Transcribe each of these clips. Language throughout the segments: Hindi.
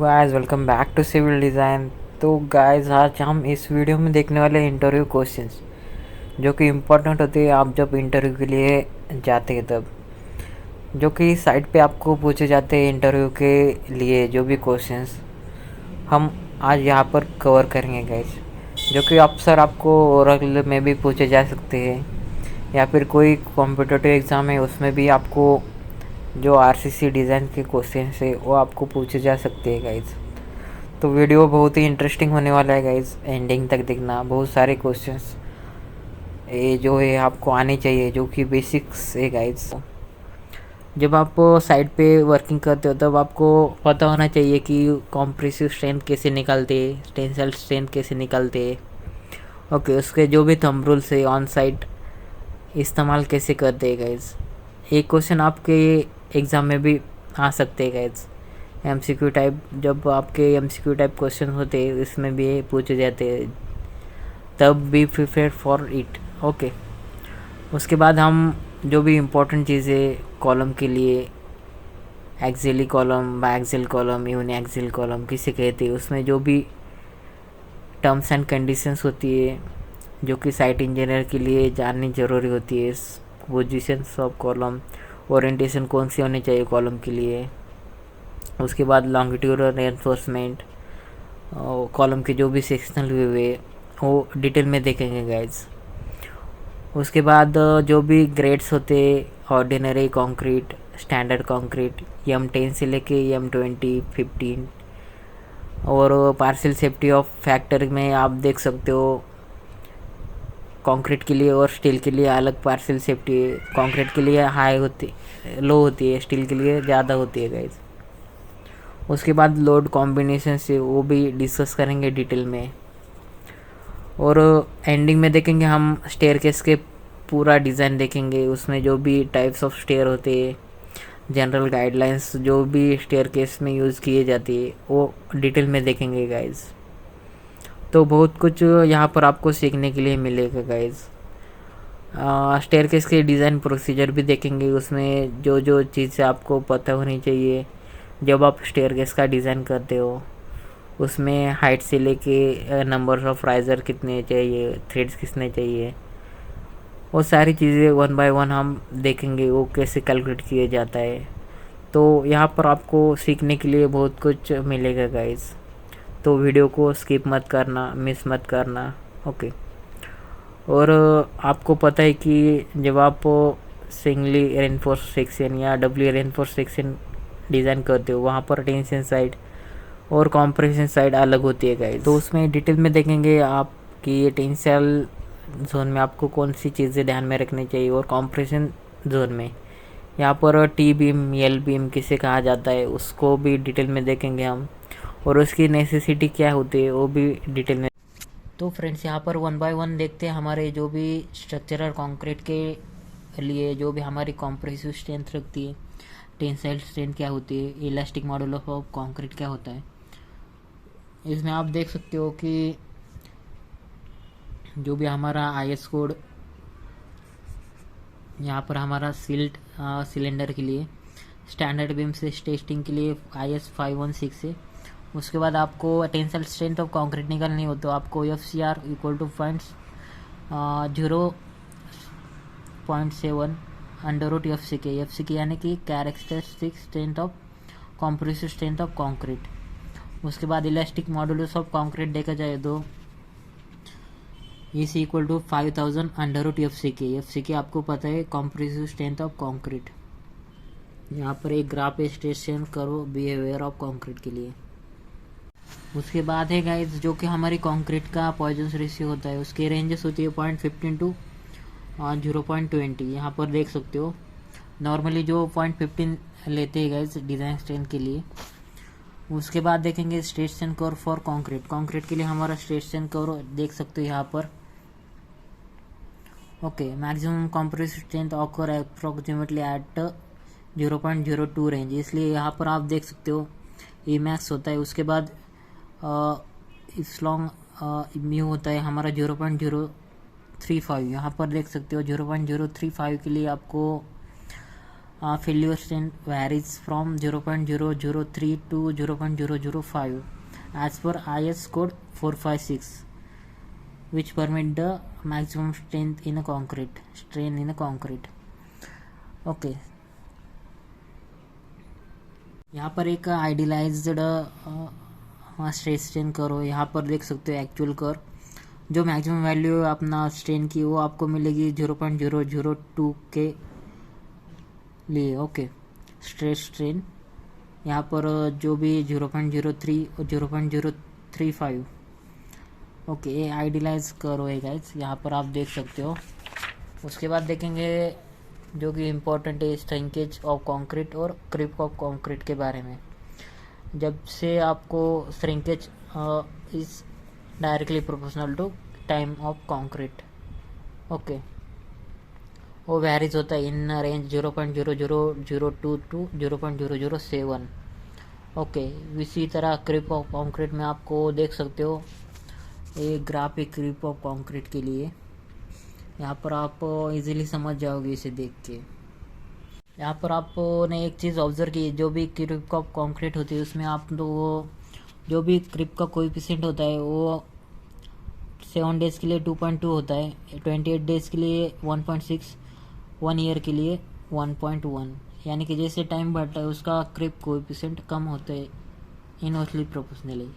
Guys, welcome back to civil design. तो गाइस, आज हम इस वीडियो में देखने वाले इंटरव्यू क्वेश्चंस जो कि इम्पोर्टेंट होते हैं आप जब इंटरव्यू के लिए जाते हैं तब, जो कि साइट पे आपको पूछे जाते हैं इंटरव्यू के लिए। जो भी क्वेश्चंस हम आज यहाँ पर कवर करेंगे गाइस, जो कि अक्सर आपको ओरल में भी पूछे जा सकते हैं या फिर कोई कॉम्पिटिटिव एग्ज़ाम है उसमें भी आपको जो आरसीसी डिज़ाइन के क्वेश्चन है वो आपको पूछे जा सकते हैं गाइज। तो वीडियो बहुत ही इंटरेस्टिंग होने वाला है गाइज, एंडिंग तक देखना। बहुत सारे क्वेश्चंस ये जो है आपको आने चाहिए, जो कि बेसिक्स है गाइज। जब आप साइट पे वर्किंग करते हो तब आपको पता होना चाहिए कि कॉम्प्रेसिव स्ट्रेंथ कैसे निकालते, टेंसाइल स्ट्रेंथ कैसे निकालते। ओके, उसके जो भी थंब रूल्स है ऑन साइट इस्तेमाल कैसे करते हैं गाइज। एक क्वेश्चन आपके एग्ज़ाम में भी आ सकते हैं गाइज, एमसीक्यू टाइप। जब आपके एमसीक्यू टाइप क्वेश्चन होते हैं इसमें भी पूछे जाते हैं, तब be prepare for it. Okay, उसके बाद हम जो भी इम्पोर्टेंट चीज़ें कॉलम के लिए, axially column, biaxial column, uniaxial column किसे कहते हैं, उसमें जो भी टर्म्स एंड कंडीशंस होती है जो कि साइट इंजीनियर के लिए जाननी ज़रूरी होती है। पोजीशंस ऑफ कॉलम, ओरिएंटेशन कौन सी होनी चाहिए कॉलम के लिए। उसके बाद लॉन्गिट्यूडल रेनफोर्समेंट, कॉलम के जो भी सेक्शनल व्यू है वो डिटेल में देखेंगे गाइज। उसके बाद जो भी ग्रेड्स होते, ordinary concrete, standard concrete, M10 से लेके M20, 15, और पार्शियल सेफ्टी ऑफ फैक्टर में आप देख सकते हो कंक्रीट के लिए और स्टील के लिए अलग पार्शियल सेफ्टी है। कंक्रीट के लिए हाई होती, लो होती है, स्टील के लिए ज़्यादा होती है गाइज। उसके बाद लोड कॉम्बिनेशन से वो भी डिस्कस करेंगे डिटेल में। और एंडिंग में देखेंगे हम स्टेयरकेस के पूरा डिज़ाइन देखेंगे, उसमें जो भी टाइप्स ऑफ स्टेयर होते हैं, जनरल गाइडलाइंस जो भी स्टेयरकेस में यूज़ किए जाती है वो डिटेल में देखेंगे गाइज। तो बहुत कुछ यहाँ पर आपको सीखने के लिए मिलेगा गाइज। स्टेयरकेस के डिज़ाइन प्रोसीजर भी देखेंगे, उसमें जो जो चीज़ें आपको पता होनी चाहिए जब आप स्टेयरकेस का डिज़ाइन करते हो। उसमें हाइट से लेके नंबर ऑफ राइज़र कितने चाहिए, थ्रेड्स कितने चाहिए, वो सारी चीज़ें वन बाय वन हम देखेंगे वो कैसे कैलकुलेट किया जाता है। तो यहाँ पर आपको सीखने के लिए बहुत कुछ मिलेगा गाइज। तो वीडियो को स्किप मत करना, मिस मत करना। ओके, और आपको पता है कि जब आप सिंगली रेनफोर्स सेक्शन या डबली रेनफोर्स सेक्शन डिज़ाइन करते हो वहाँ पर टेंशन साइड और कॉम्प्रेशन साइड अलग होती है गाइस। तो उसमें डिटेल में देखेंगे आप कि ये टेंसाइल जोन में आपको कौन सी चीज़ें ध्यान में रखनी चाहिए, और कॉम्प्रेशन जोन में यहाँ पर टी बीम, एल बीम किसे कहा जाता है उसको भी डिटेल में देखेंगे हम, और उसकी नेसेसिटी क्या होती है वो भी डिटेल में। तो फ्रेंड्स, यहाँ पर वन बाय वन देखते हैं हमारे जो भी स्ट्रक्चरल कंक्रीट के लिए जो भी हमारी कॉम्प्रेसिव स्ट्रेंथ रखती है, टेंसाइल स्ट्रेंथ क्या होती है, इलास्टिक मॉडुलस ऑफ कंक्रीट क्या होता है। इसमें आप देख सकते हो कि जो भी हमारा IS कोड यहाँ पर हमारा सील्ड सिलेंडर के लिए स्टैंडर्ड बीम से टेस्टिंग के लिए IS 516 है। उसके बाद आपको टेंसाइल स्ट्रेंथ ऑफ कंक्रीट निकालनी हो तो आपको FCR equal to 0.7 under root FCK यानी कि characteristic strength of compressive strength of concrete. उसके बाद इलास्टिक मॉडुलस ऑफ कंक्रीट देखा जाए तो is equal to 5000 under root FCK आपको पता है कॉम्प्रेसिव स्ट्रेंथ ऑफ कंक्रीट। यहाँ पर एक ग्राफ स्टेशन करो बिहेवियर ऑफ कंक्रीट के लिए। उसके बाद है गाइस जो कि हमारी कंक्रीट का पॉइजन रेशियो होता है, उसके रेंजेस होती है 0.15 टू 0.20। यहाँ पर देख सकते हो नॉर्मली जो 0.15 लेते हैं गाइस डिज़ाइन स्ट्रेंथ के लिए। उसके बाद देखेंगे stress strain curve for concrete के लिए हमारा स्ट्रेस स्ट्रेन कर्व देख सकते हो यहाँ पर। Okay, maximum compressive strength occur approximately at 0.02 range, इसलिए यहाँ पर आप देख सकते हो Emax होता है। उसके बाद इस लॉन्ग म्यू होता है हमारा 0.035। यहाँ पर देख सकते हो 0.035 के लिए आपको failure strength varies from 0.003 to 0.005 as per IS code 456, which permit the maximum strength in a concrete strain in a concrete. Okay यहाँ पर एक आइडियलाइज्ड स्ट्रेस स्ट्रेन कर हो, यहाँ पर देख सकते हो एक्चुअल कर जो मैक्सिमम वैल्यू है अपना स्ट्रेन की वो आपको मिलेगी 0.002 के लिए. ओके स्ट्रेस स्ट्रेन यहाँ पर जो भी 0.03 और 0.035. ओके ये आइडियलाइज करो है गाइस, यहाँ पर आप देख सकते हो. उसके बाद देखेंगे जो कि इम्पोर्टेंट है श्रिंकेज ऑफ कंक्रीट और क्रीप ऑफ कंक्रीट के बारे में. जब से आपको shrinkage is directly proportional to time of concrete. Okay वो वेरीज होता है इन रेंज 0.0002 टू 0.007. ओके इसी तरह क्रीप ऑफ कंक्रीट में आपको देख सकते हो एक ग्राफ है क्रीप ऑफ कंक्रीट के लिए. यहाँ पर आप इजीली समझ जाओगे इसे देख के. यहाँ पर आपने एक चीज़ ऑब्जर्व की, जो भी क्रीप ऑफ कंक्रीट होती है उसमें आप तो वो जो भी क्रीप का कोएफिशिएंट होता है वो 7 डेज़ के लिए 2.2 होता है, 28 डेज़ के लिए 1.6, 1 ईयर के लिए 1.1. यानी कि जैसे टाइम बढ़ता है उसका क्रीप कोएफिशिएंट कम होता है इनवर्सली प्रोपोर्शनली.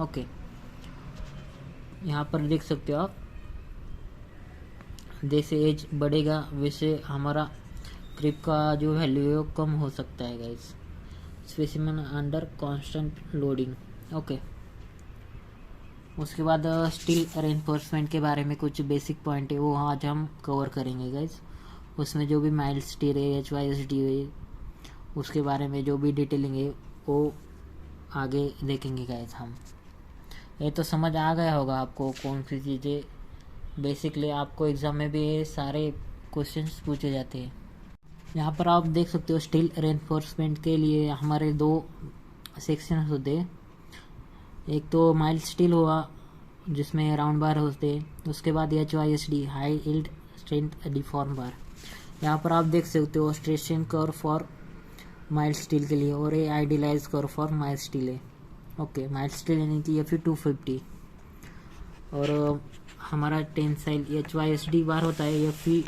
ओके यहाँ पर देख सकते हो आप जैसे एज बढ़ेगा वैसे हमारा क्रीप का जो वैल्यू है वो कम हो सकता है guys. Specimen under constant loading. Okay उसके बाद स्टील रेनफोर्समेंट के बारे में कुछ बेसिक पॉइंट है वो आज हम कवर करेंगे गाइस. उसमें जो भी माइल्ड स्टील है HYSD है उसके बारे में जो भी डिटेलिंग है वो आगे देखेंगे गाइस हम. ये तो समझ आ गया होगा आपको कौन सी चीज़ें बेसिकली आपको एग्ज़ाम में भी सारे क्वेश्चंस पूछे जाते हैं. यहाँ पर आप देख सकते हो स्टील रेनफोर्समेंट के लिए हमारे 2 सेक्शन होते हैं. एक तो माइल्ड स्टील हुआ जिसमें राउंड बार होते हैं, उसके बाद HYSD high yield strength deform bar. यहाँ पर आप देख सकते हो स्ट्रेशन कर्व फॉर माइल्ड स्टील के लिए और ये idealize curve for mild steel है. ओके माइल्ड स्टील यानी कि FE 250 और हमारा टेंसाइल HYSD बार होता है FE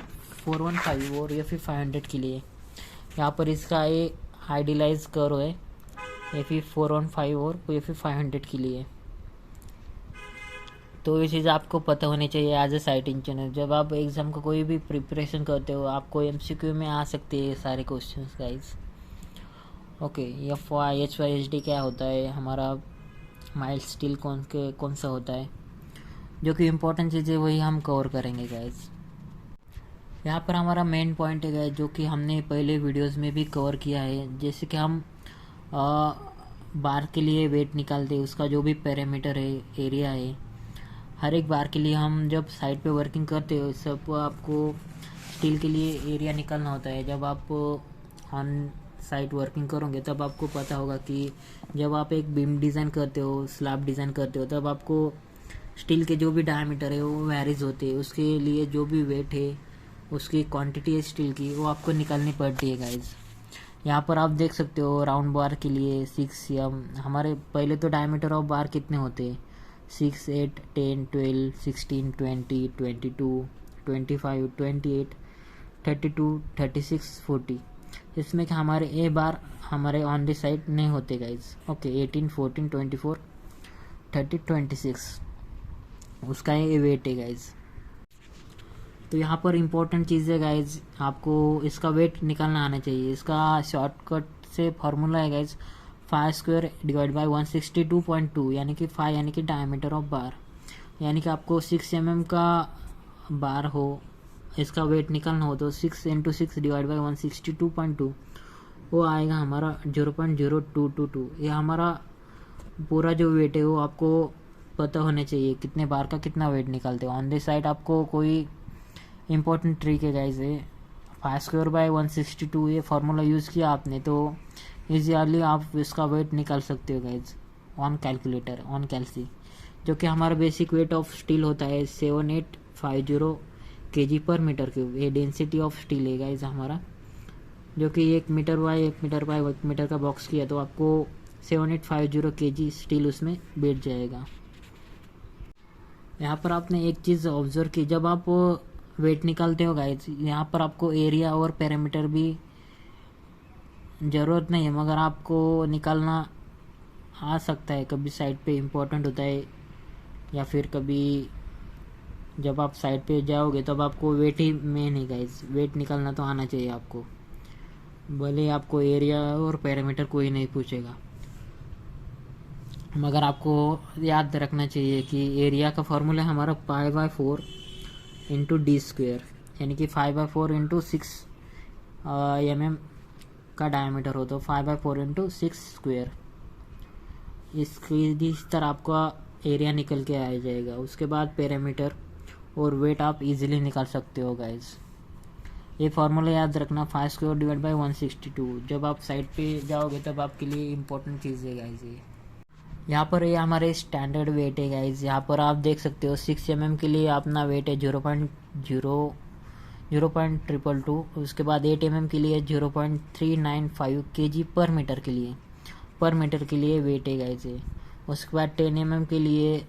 415 और FE 500 के लिए. यहाँ पर इसका ये आइडियलाइज कर्व है FE 415 और FE 500 के लिए. तो ये चीज़ आपको पता होनी चाहिए एज ए साइट इंजीनियर. जब आप एग्ज़ाम का कोई भी प्रिपरेशन करते हो आपको MCQ में आ सकते हैं सारे क्वेश्चंस गाइस. ओके HYSD क्या होता है, हमारा माइल्ड स्टील कौन सा होता है, जो कि इम्पोर्टेंट चीज़ें वही हम कवर करेंगे गाइस. यहाँ पर हमारा मेन पॉइंट है गाइस जो कि हमने पहले वीडियोस में भी कवर किया है. जैसे कि हम बार के लिए वेट निकालते हैं उसका जो भी पैरामीटर है एरिया है, हर एक बार के लिए हम जब साइड पे वर्किंग करते हो सब आपको स्टील के लिए एरिया निकालना होता है. जब आप ऑन साइट वर्किंग करोगे तब आपको पता होगा कि जब आप एक बीम डिज़ाइन करते हो स्लैब डिज़ाइन करते हो तब आपको स्टील के जो भी डायमीटर है वो वेरीज होते हैं. उसके लिए जो भी वेट है उसकी क्वांटिटी है स्टील की वो आपको निकालनी पड़ती है गाइज. यहाँ पर आप देख सकते हो राउंड बार के लिए 6 या हमारे पहले तो डायमीटर ऑफ बार कितने होते हैं 6, 8, 10, 12, 16, 20, 22, 25, 28, 32, 36, 40. इसमें कि हमारे ए बार हमारे ऑन द साइड नहीं होते गाइज. ओके 18, 14, 24, 30, 26 उसका ये वेट है गाइज. तो यहाँ पर इम्पोर्टेंट चीज़ है गाइज आपको इसका वेट निकालना आना चाहिए. इसका शॉर्टकट से फार्मूला है गाइज 5² डिवाइड बाय 162.2 यानी कि 5 यानी कि डायमीटर ऑफ बार. यानी कि आपको 6 mm का बार हो इसका वेट निकालना हो तो 6 × 6 डिवाइड बाय 162.2 वो आएगा हमारा 0.0222. ये हमारा पूरा जो वेट है वो आपको पता होना चाहिए कितने बार का कितना वेट निकालते हो. ऑन द साइड आपको कोई इम्पोर्टेंट ट्रिक है गाइज है 5² बाय 162 ये फार्मूला यूज़ किया आपने तो ईजीली आप इसका वेट निकाल सकते हो गाइज ऑन कैलकुलेटर ऑन कैलसी. जो कि हमारा बेसिक वेट ऑफ स्टील होता है 7850 kg/m3. ये डेंसिटी ऑफ स्टील है गाइज हमारा जो कि 1 मीटर बाय 1 मीटर का बॉक्स किया तो आपको 7850 kg स्टील उसमें बैठ जाएगा। यहाँ पर आपने एक चीज़ ऑब्जर्व की, जब आप वेट निकालते हो गाइस, यहाँ पर आपको एरिया और पैरामीटर भी ज़रूरत नहीं है, मगर आपको निकालना आ सकता है। कभी साइड पे इम्पोर्टेंट होता है, या फिर कभी जब आप साइड पे जाओगे तब आपको वेट ही मेन है गाइस, वेट निकालना तो आना चाहिए आपको, भले आपको एरिया और पैरामीटर कोई नहीं पूछेगा। मगर आपको याद रखना चाहिए कि एरिया का फॉर्मूला हमारा π/4 इंटू डी स्क्वेयर, यानी कि 5/4 इंटू 6 mm का डायमीटर हो तो 5/4 इंटू 6 स्क्वेयर, इस तरह आपका एरिया निकल के आ जाएगा। उसके बाद पैरामीटर और वेट आप इजीली निकाल सकते हो गाइस। ये फार्मूला याद रखना, 5² / 162। जब आप साइड पे जाओगे तब आपके लिए इम्पोर्टेंट चीज़ है गाइस ये। यहाँ पर ये हमारे स्टैंडर्ड वेट है गाइस। यहाँ पर आप देख सकते हो 6 mm के लिए अपना वेट है 0.222। उसके बाद 8 mm के लिए 0.395 kg पर मीटर के लिए वेट है गाइस ये। उसके बाद 10 mm के लिए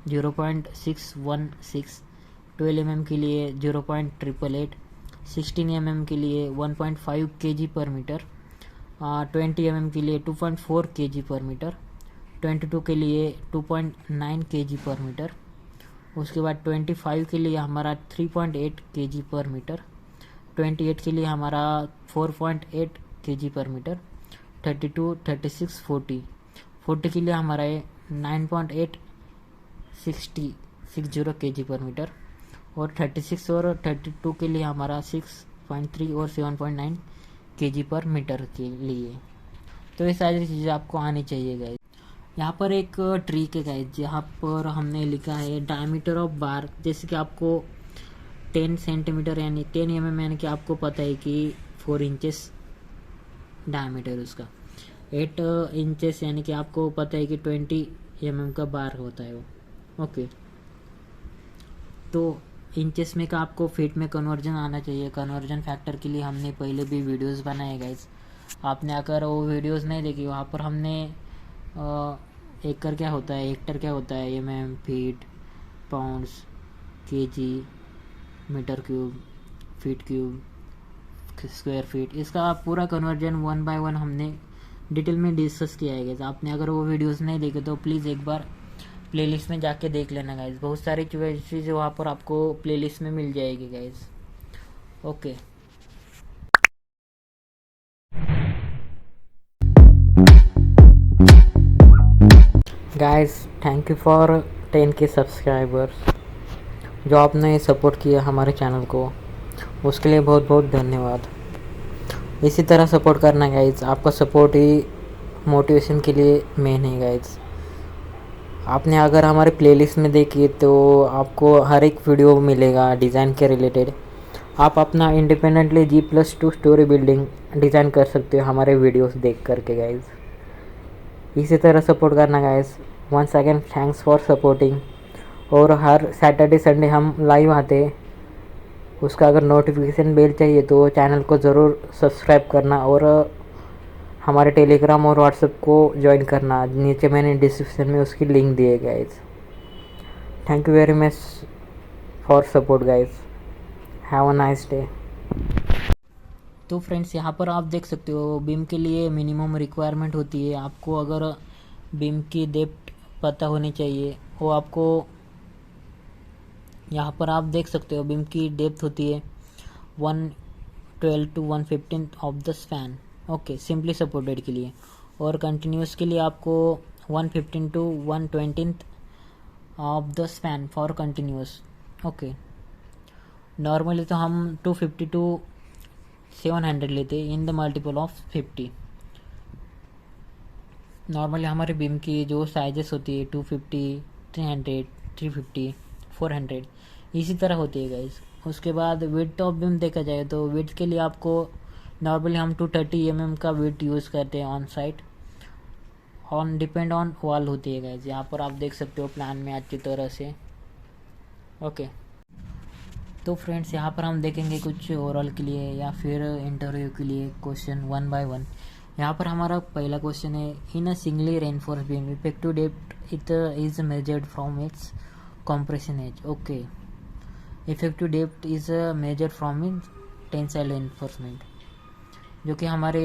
0.616, 12 mm के लिए 0.888, 16 mm के लिए 1.5 kg पर मीटर, 20 mm के लिए 2.4 kg पर मीटर, 22 के लिए 2.9 kg पर मीटर। उसके बाद 25 के लिए हमारा 3.8 kg पर मीटर, 28 के लिए हमारा 4.8 kg पर मीटर, 32, 36, 40 के लिए हमारा 9.860 kg पर मीटर, और 36 और 32 के लिए हमारा 6.3 और 7.9 kg पर मीटर के लिए। तो ये सारी चीज़ें आपको आनी चाहिए गाइस। यहाँ पर एक ट्रिक है गाइस, जहाँ पर हमने लिखा है डायमीटर ऑफ बार। जैसे कि आपको 10 सेंटीमीटर यानी 10 mm, यानी कि आपको पता है कि 4 इंचेस डायमीटर उसका, 8 इंचेस यानी कि आपको पता है कि 20 mm का बार होता है वो। ओके, तो इंचेस में का आपको फीट में कन्वर्जन आना चाहिए। कन्वर्जन फैक्टर के लिए हमने पहले भी वीडियोस बनाए गाइस, आपने अगर वो वीडियोस नहीं देखी, वहाँ पर हमने एकड़ क्या होता है, हेक्टर क्या होता है, mm, feet, pounds, kg, metre cube, feet cube, square feet, इसका पूरा कन्वर्जन 1 by 1 हमने डिटेल में डिस्कस किया है गाइस। आपने अगर वो वीडियोस नहीं देखे तो प्लीज़ एक बार प्लेलिस्ट में जाके देख लेना गाइस। बहुत सारी चीज़ें वहाँ पर आपको प्लेलिस्ट में मिल जाएगी guys. Okay guys, thank you for 10K subscribers. जो आपने सपोर्ट किया हमारे चैनल को, उसके लिए बहुत बहुत धन्यवाद। इसी तरह सपोर्ट करना गाइस, आपका सपोर्ट ही मोटिवेशन के लिए मेन है गाइस। आपने अगर हमारे प्लेलिस्ट में देखी तो आपको हर एक वीडियो मिलेगा डिज़ाइन के रिलेटेड। आप अपना independently G+2 story building design कर सकते हो हमारे वीडियोस देख करके गाइस। इसी तरह सपोर्ट करना guys. Once again thanks for supporting. और हर सैटरडे संडे हम लाइव आते हैं, उसका अगर नोटिफिकेशन बेल चाहिए तो चैनल को ज़रूर सब्सक्राइब करना और हमारे टेलीग्राम और व्हाट्सएप को ज्वाइन करना। नीचे मैंने डिस्क्रिप्शन में उसकी लिंक दी है guys. Thank you very much for support guys. Have a nice day. तो फ्रेंड्स, यहाँ पर आप देख सकते हो बीम के लिए मिनिमम रिक्वायरमेंट होती है। आपको अगर बीम की डेप्थ पता होनी चाहिए, वो आपको यहाँ पर आप देख सकते हो बीम की डेप्थ होती है 112 to 115 of the span. Okay, simply supported के लिए। और कंटिन्यूस के लिए आपको 115 to 120 of the span for continuous. Okay, normally तो हम 250 to 700 लेते हैं in the multiple of 50। Normally हमारे बीम की जो साइजेस होती है 250, 300, 350, 400 इसी तरह होती है गाइस। उसके बाद विड्थ ऑफ बीम देखा जाए तो विड्थ के लिए आपको नॉर्मली हम 230 mm का विड्थ यूज़ करते हैं on site, on depend on wall होती है गाइस। यहाँ पर आप देख सकते हो प्लान में अच्छी तरह से। ओके, तो फ्रेंड्स यहाँ पर हम देखेंगे कुछ ओरल के लिए या फिर इंटरव्यू के लिए क्वेश्चन वन बाय वन। यहाँ पर हमारा पहला क्वेश्चन है, in a singly reinforce beam effective depth it is measured from its compression edge. Okay, effective depth is measured from in tensile reinforcement, जो कि हमारे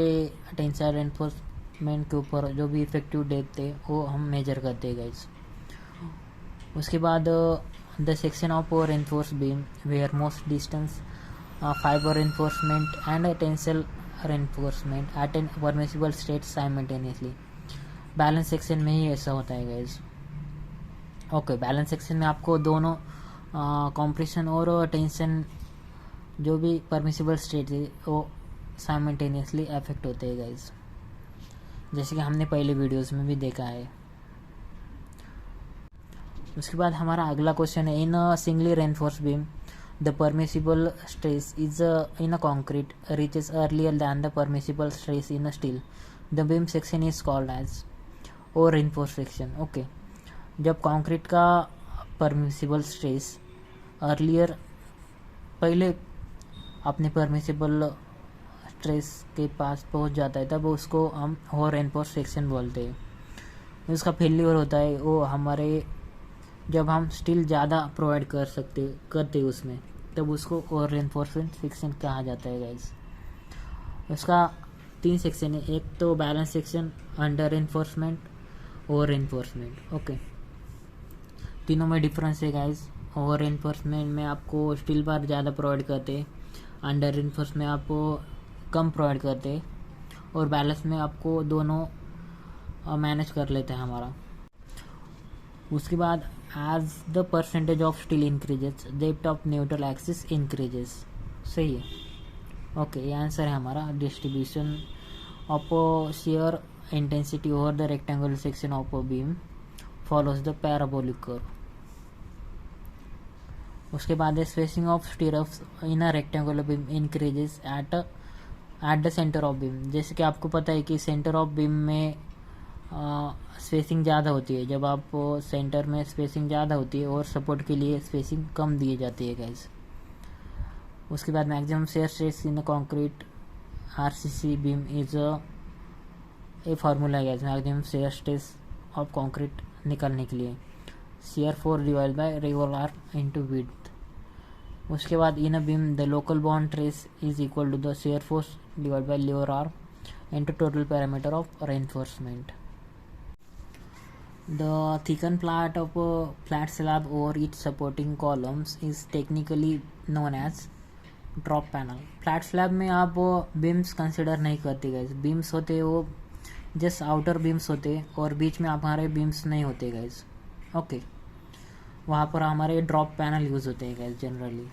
टेंसाइल रेनफोर्समेंट के ऊपर जो भी इफेक्टिव डेप्थ है वो हम मेजर करते हैं गाइस। उसके बाद the section of reinforce beam where most distance fibre reinforcement and tensile reinforcement at an permissible state simultaneously. Balance section में ही ऐसा होता है गाइस। ओके, बैलेंस सेक्शन में आपको दोनों कॉम्प्रेशन और टेंशन जो भी परमिसिबल स्टेट है वो साइमल्टेनियसली अफेक्ट होते हैं गाइस, जैसे कि हमने पहले वीडियोस में भी देखा है। उसके बाद हमारा अगला क्वेश्चन है, in a singly reinforce beam the permissible stress is in a concrete reaches earlier than the permissible stress in a steel, the beam section is called as over reinforce section. Okay, जब कंक्रीट का परमिसिबल स्ट्रेस अर्लियर पहले अपने परमिसिबल स्ट्रेस के पास पहुंच जाता है तब उसको हम और रेनफोर्स सेक्शन बोलते हैं। उसका फेल्यूर होता है वो हमारे जब हम स्टील ज़्यादा प्रोवाइड करते उसमें, तब उसको और रेनफोर्समेंट सेक्शन कहा जाता है गाइस। उसका 3 सेक्शन है, एक तो बैलेंस सेक्शन, अंडर रेनफोर्समेंट और रेनफोर्समेंट। ओके, तीनों में डिफरेंस है गाइस। ओवर रेनफोर्समेंट में आपको स्टील बार ज़्यादा प्रोवाइड करते, अंडर रेनफोर्स में आपको कम प्रोवाइड करते, और बैलेंस में आपको दोनों मैनेज कर लेते हैं हमारा। उसके बाद as the percentage of steel increases depth of neutral axis increases. सही है। ओके, ये आंसर है हमारा। Distribution of shear intensity over the rectangular section of a beam follows the parabolic curve। उसके बाद spacing of स्टीरअप्स in a rectangular beam increases at the centre of beam. जैसे कि आपको पता है कि सेंटर ऑफ बीम में स्पेसिंग ज़्यादा होती है, जब आप सेंटर में स्पेसिंग ज़्यादा होती है और सपोर्ट के लिए स्पेसिंग कम दी जाती है गाइस। उसके बाद maximum shear stress in concrete RCC beam is a formula है guys, maximum shear stress of concrete निकालने के लिए shear force divide by lever arm into width. उसके बाद in a beam the local bond stress is equal to the shear force divide by lever arm into total parameter of reinforcement. The thickened plat of a flat slab over its supporting columns is technically known as drop panel। Flat slab में आप बीम्स कंसिडर नहीं करते गाइस, बीम्स होते वो जस्ट आउटर बीम्स होते और बीच में हमारे बीम्स नहीं होते गाइस। ओके, वहाँ पर हमारे ड्रॉप पैनल यूज़ होते हैं गाइस जनरली।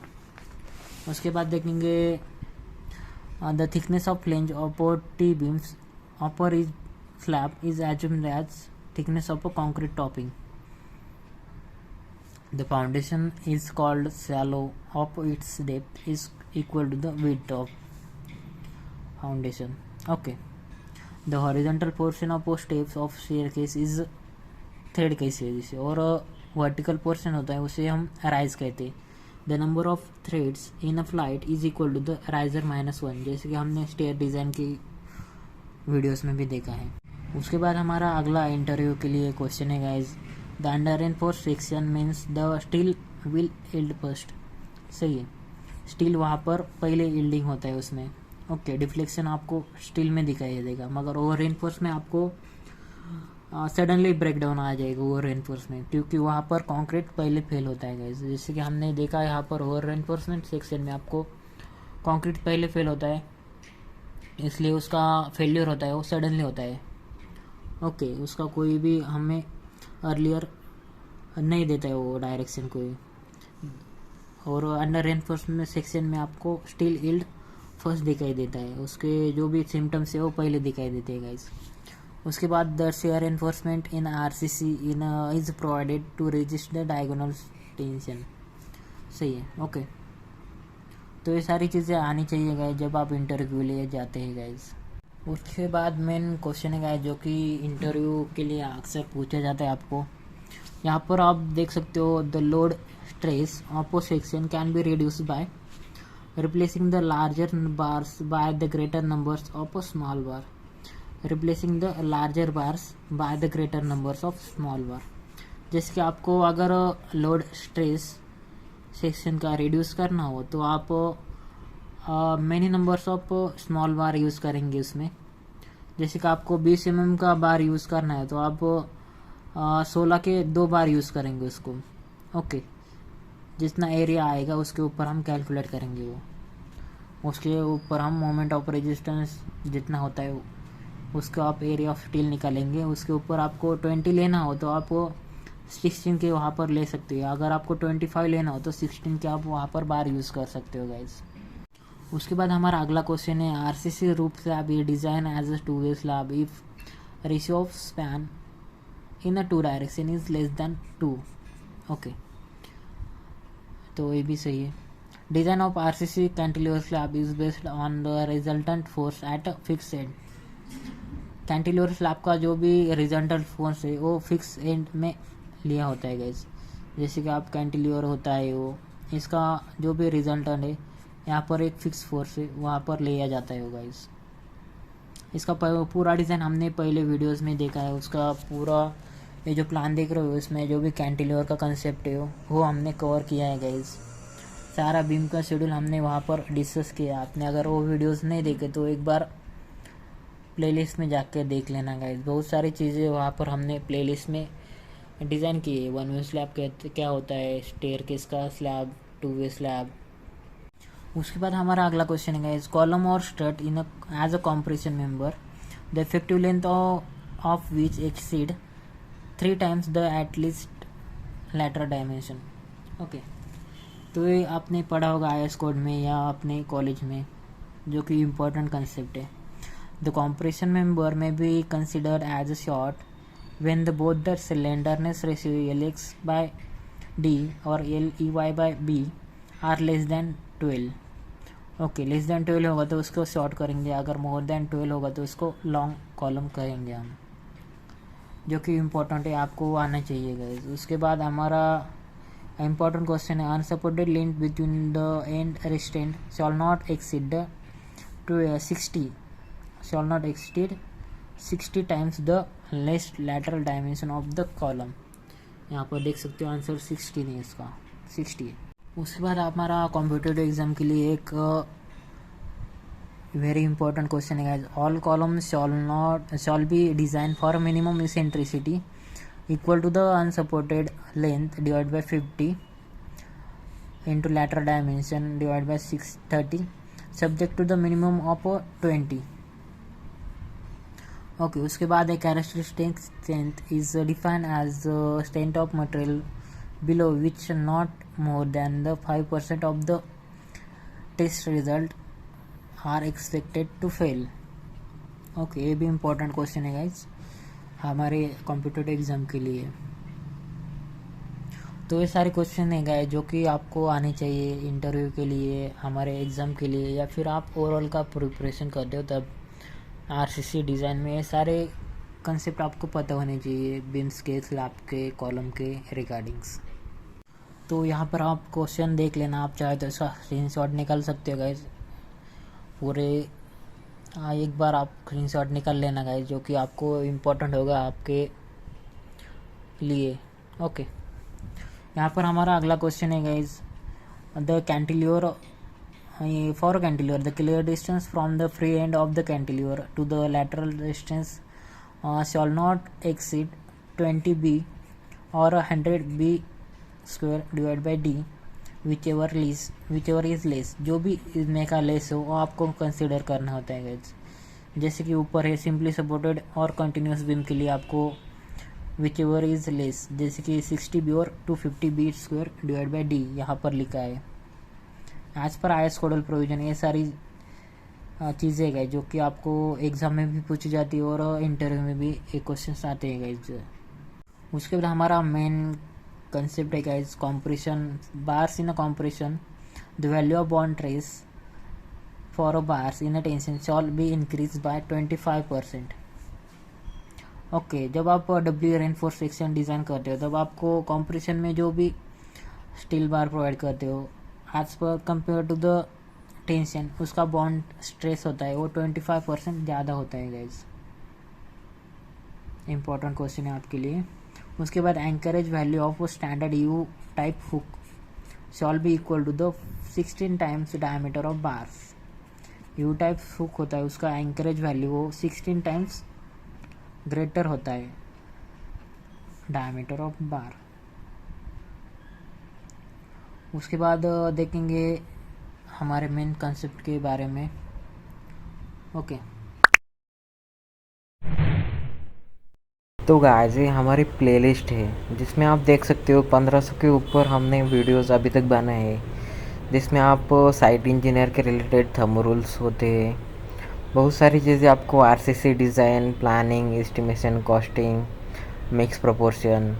उसके बाद देखेंगे the thickness of flange of T beams upper is slab is assumed as thickness of a concrete topping। The foundation is called shallow of its depth is equal to the width of foundation। Okay, the horizontal portion of steps of staircase is thread कैसे जिसे, और vertical portion होता है उसे हम rise कहते हैं। The number of threads in a flight is equal to the riser minus 1, जैसे कि हमने स्टेयर डिज़ाइन की वीडियोस में भी देखा है। उसके बाद हमारा अगला इंटरव्यू के लिए क्वेश्चन है guys, the under reinforce section means the steel will yield first. सही है, स्टील वहाँ पर पहले इल्डिंग होता है उसमें। ओके, डिफ्लेक्शन आपको स्टील में दिखाई देगा, मगर ओवर रेनफोर्स में आपको सडनली ब्रेक डाउन आ जाएगा ओवर रेनफोर्स में, क्योंकि वहाँ पर कॉन्क्रीट पहले फेल होता है गाइज। जैसे कि हमने देखा है यहाँ पर ओवर रेनफोर्समेंट सेक्शन में आपको कॉन्क्रीट पहले फेल होता है, इसलिए उसका फेल्यूर होता है वो सडनली होता है। ओके, उसका कोई भी हमें अर्लियर नहीं देता है वो डायरेक्शन कोई। और अंडर रेनफोर्समेंट सेक्शन में आपको स्टील इल्ड फर्स्ट दिखाई देता है, उसके जो भी सिम्टम्स है वो पहले दिखाई देते हैं गाइस। उसके बाद the shear enforcement in RCC in is provided to resist the diagonal tension. सही है। ओके, तो ये सारी चीज़ें आनी चाहिए गाइस जब आप इंटरव्यू लिए जाते हैं गाइस। उसके बाद मेन क्वेश्चन है गाइस जो कि इंटरव्यू के लिए अक्सर पूछा जाता है आपको। यहाँ पर आप देख सकते हो the load stress of a section can be reduced by replacing the larger bars by the greater numbers of a small bar. Replacing the larger bars by the greater numbers of small bar. जैसे कि आपको अगर लोड स्ट्रेस सेक्शन का रिड्यूस करना हो तो आप many numbers of small bar use करेंगे उसमें। जैसे कि आपको 20 mm का बार यूज़ करना है तो आप 16 के 2 बार यूज़ करेंगे उसको। ओके, जितना एरिया आएगा उसके ऊपर हम कैलकुलेट करेंगे वो, उसके ऊपर हम मोमेंट ऑफ रेजिस्टेंस जितना होता है उसका आप एरिया ऑफ स्टील निकालेंगे। उसके ऊपर आपको 20 लेना हो तो आप 16 के वहाँ पर ले सकते हो। अगर आपको 25 लेना हो तो 16 के आप वहाँ पर बार यूज़ कर सकते हो गाइज। उसके बाद हमारा अगला क्वेश्चन है आरसीसी रूफ स्लैब ये design as a 2-way slab if ratio of span in a 2 direction is less than 2। Okay, तो ये भी सही है। Design of RCC cantilever slab is based on the resultant force at a fix end. Cantilever slab का जो भी रिजल्टेंट फोर्स है वो फिक्स एंड में लिया होता है गाइज। जैसे कि आप कैंटिलीवर होता है वो, इसका जो भी रिजल्टेंट है यहाँ पर एक फिक्स फोर्स है वहाँ पर लिया जाता है गाइज। इसका पूरा डिज़ाइन हमने पहले वीडियोस में देखा है। उसका पूरा ये जो प्लान देख रहे हो इसमें जो भी कैंटिलीवर का कंसेप्ट है वो हमने कवर किया है गाइज। सारा बीम का शेड्यूल हमने वहाँ पर डिस्कस किया। आपने अगर वो वीडियोस नहीं देखे तो एक बार प्लेलिस्ट में जाकर देख लेना गाइज। बहुत सारी चीज़ें वहाँ पर हमने प्लेलिस्ट में डिज़ाइन की है। 1-way स्लैब क्या होता है, स्टेयरकेस का स्लैब, 2-way स्लैब। उसके बाद हमारा अगला क्वेश्चन है गाइज कॉलम और strut in as a compression member the effective length of which exceed 3 times the at least lateral dimension. Okay, तो ये आपने पढ़ा होगा IS कोड में या अपने कॉलेज में, जो कि इम्पोर्टेंट कंसेप्ट है। द कॉम्प्रेशन मेंबर में be considered as a short when both the slenderness ratio Lx by D or Ley by B are less than 12। Okay, less than 12 होगा तो उसको शॉर्ट करेंगे, अगर मोर देन 12 होगा तो उसको लॉन्ग कॉलम करेंगे हम, जो कि इम्पोर्टेंट है, आपको वो आना चाहिए गाइस। उसके बाद हमारा इम्पोर्टेंट क्वेश्चन है unsupported length between the end restraint shall not exceed the 60 times the least lateral dimension of the column. यहाँ पर देख सकते हो आंसर 60 नहीं, इसका 60 है। उसके बाद हमारा कॉम्पिटिटिव एग्जाम के लिए एक वेरी इंपॉर्टेंट क्वेश्चन है guys all columns shall be design for minimum eccentricity equal to the unsupported length divide by 50 into lateral dimension divided by 630 subject to the minimum of 20। Okay, उसके बाद एक characteristic strength is defined as strength of material below which not more than the 5% of the test result are expected to fail. Okay, ये भी इम्पोर्टेंट क्वेश्चन है गाइज हमारे कॉम्पिटिटिव एग्जाम के लिए। तो ये सारे क्वेश्चन है गाइज जो कि आपको आने चाहिए इंटरव्यू के लिए, हमारे एग्ज़ाम के लिए, या फिर आप ओवरऑल का प्रिपरेशन करते हो तब आरसीसी डिज़ाइन में ये सारे कंसेप्ट आपको पता होने चाहिए बीम्स के, स्लैब के, कॉलम के रिगार्डिंग्स। तो यहाँ पर आप क्वेश्चन देख लेना, आप चाहे तो इसका स्क्रीनशॉट निकाल सकते हो गाइज पूरे। एक बार आप स्क्रीनशॉट निकाल लेना गाइज, जो कि आपको इम्पोर्टेंट होगा आपके लिए। ओके, यहाँ पर हमारा अगला क्वेश्चन है guys the cantilever for cantilever the clear distance from the free end of the cantilever to the lateral distance shall not exceed 20b or 100b square divided by d whichever is less। जो भी इसमें का लेस हो वो आपको कंसिडर करना होता है गाइस। जैसे कि ऊपर है सिंपली सपोर्टेड और कंटिन्यूस बीम के लिए आपको whichever is less, जैसे कि 60b और 250b square divide by d यहाँ पर लिखा है as per IS codal provision. ये सारी चीज़ें गए जो कि आपको एग्ज़ाम में भी पूछी जाती है और इंटरव्यू में भी एक क्वेश्चन आते हैं गाइज। उसके बाद हमारा मेन कंसेप्ट है guys compression bars in a compression the value of bond trace for a bars in a tension shawl be increase by 25%। Okay, जब आप डब्ल्यू रेनफोर्स सेक्शन डिज़ाइन करते हो तब आपको कॉम्प्रेशन में जो भी स्टील बार प्रोवाइड करते हो, as per compare to the tension उसका बॉन्ड स्ट्रेस होता है वो 25% ज़्यादा होता है गाइज। इम्पॉर्टेंट क्वेश्चन है आपके लिए। उसके बाद anchorage value of standard U type hook shall be equal to the 16 times diameter of bars. U type hook होता है उसका एंकरेज वैल्यू वो 16 टाइम्स ग्रेटर होता है डायमीटर ऑफ बार। उसके बाद देखेंगे हमारे मेन कंसेप्ट के बारे में। ओके तो गाइस ये हमारी प्लेलिस्ट है जिसमें आप देख सकते हो 1500 के ऊपर हमने वीडियोस अभी तक बनाए हैं, जिसमें आप साइट इंजीनियर के रिलेटेड थंब रूल्स होते हैं, बहुत सारी चीज़ें आपको RCC design, planning, estimation, costing, mix proportion,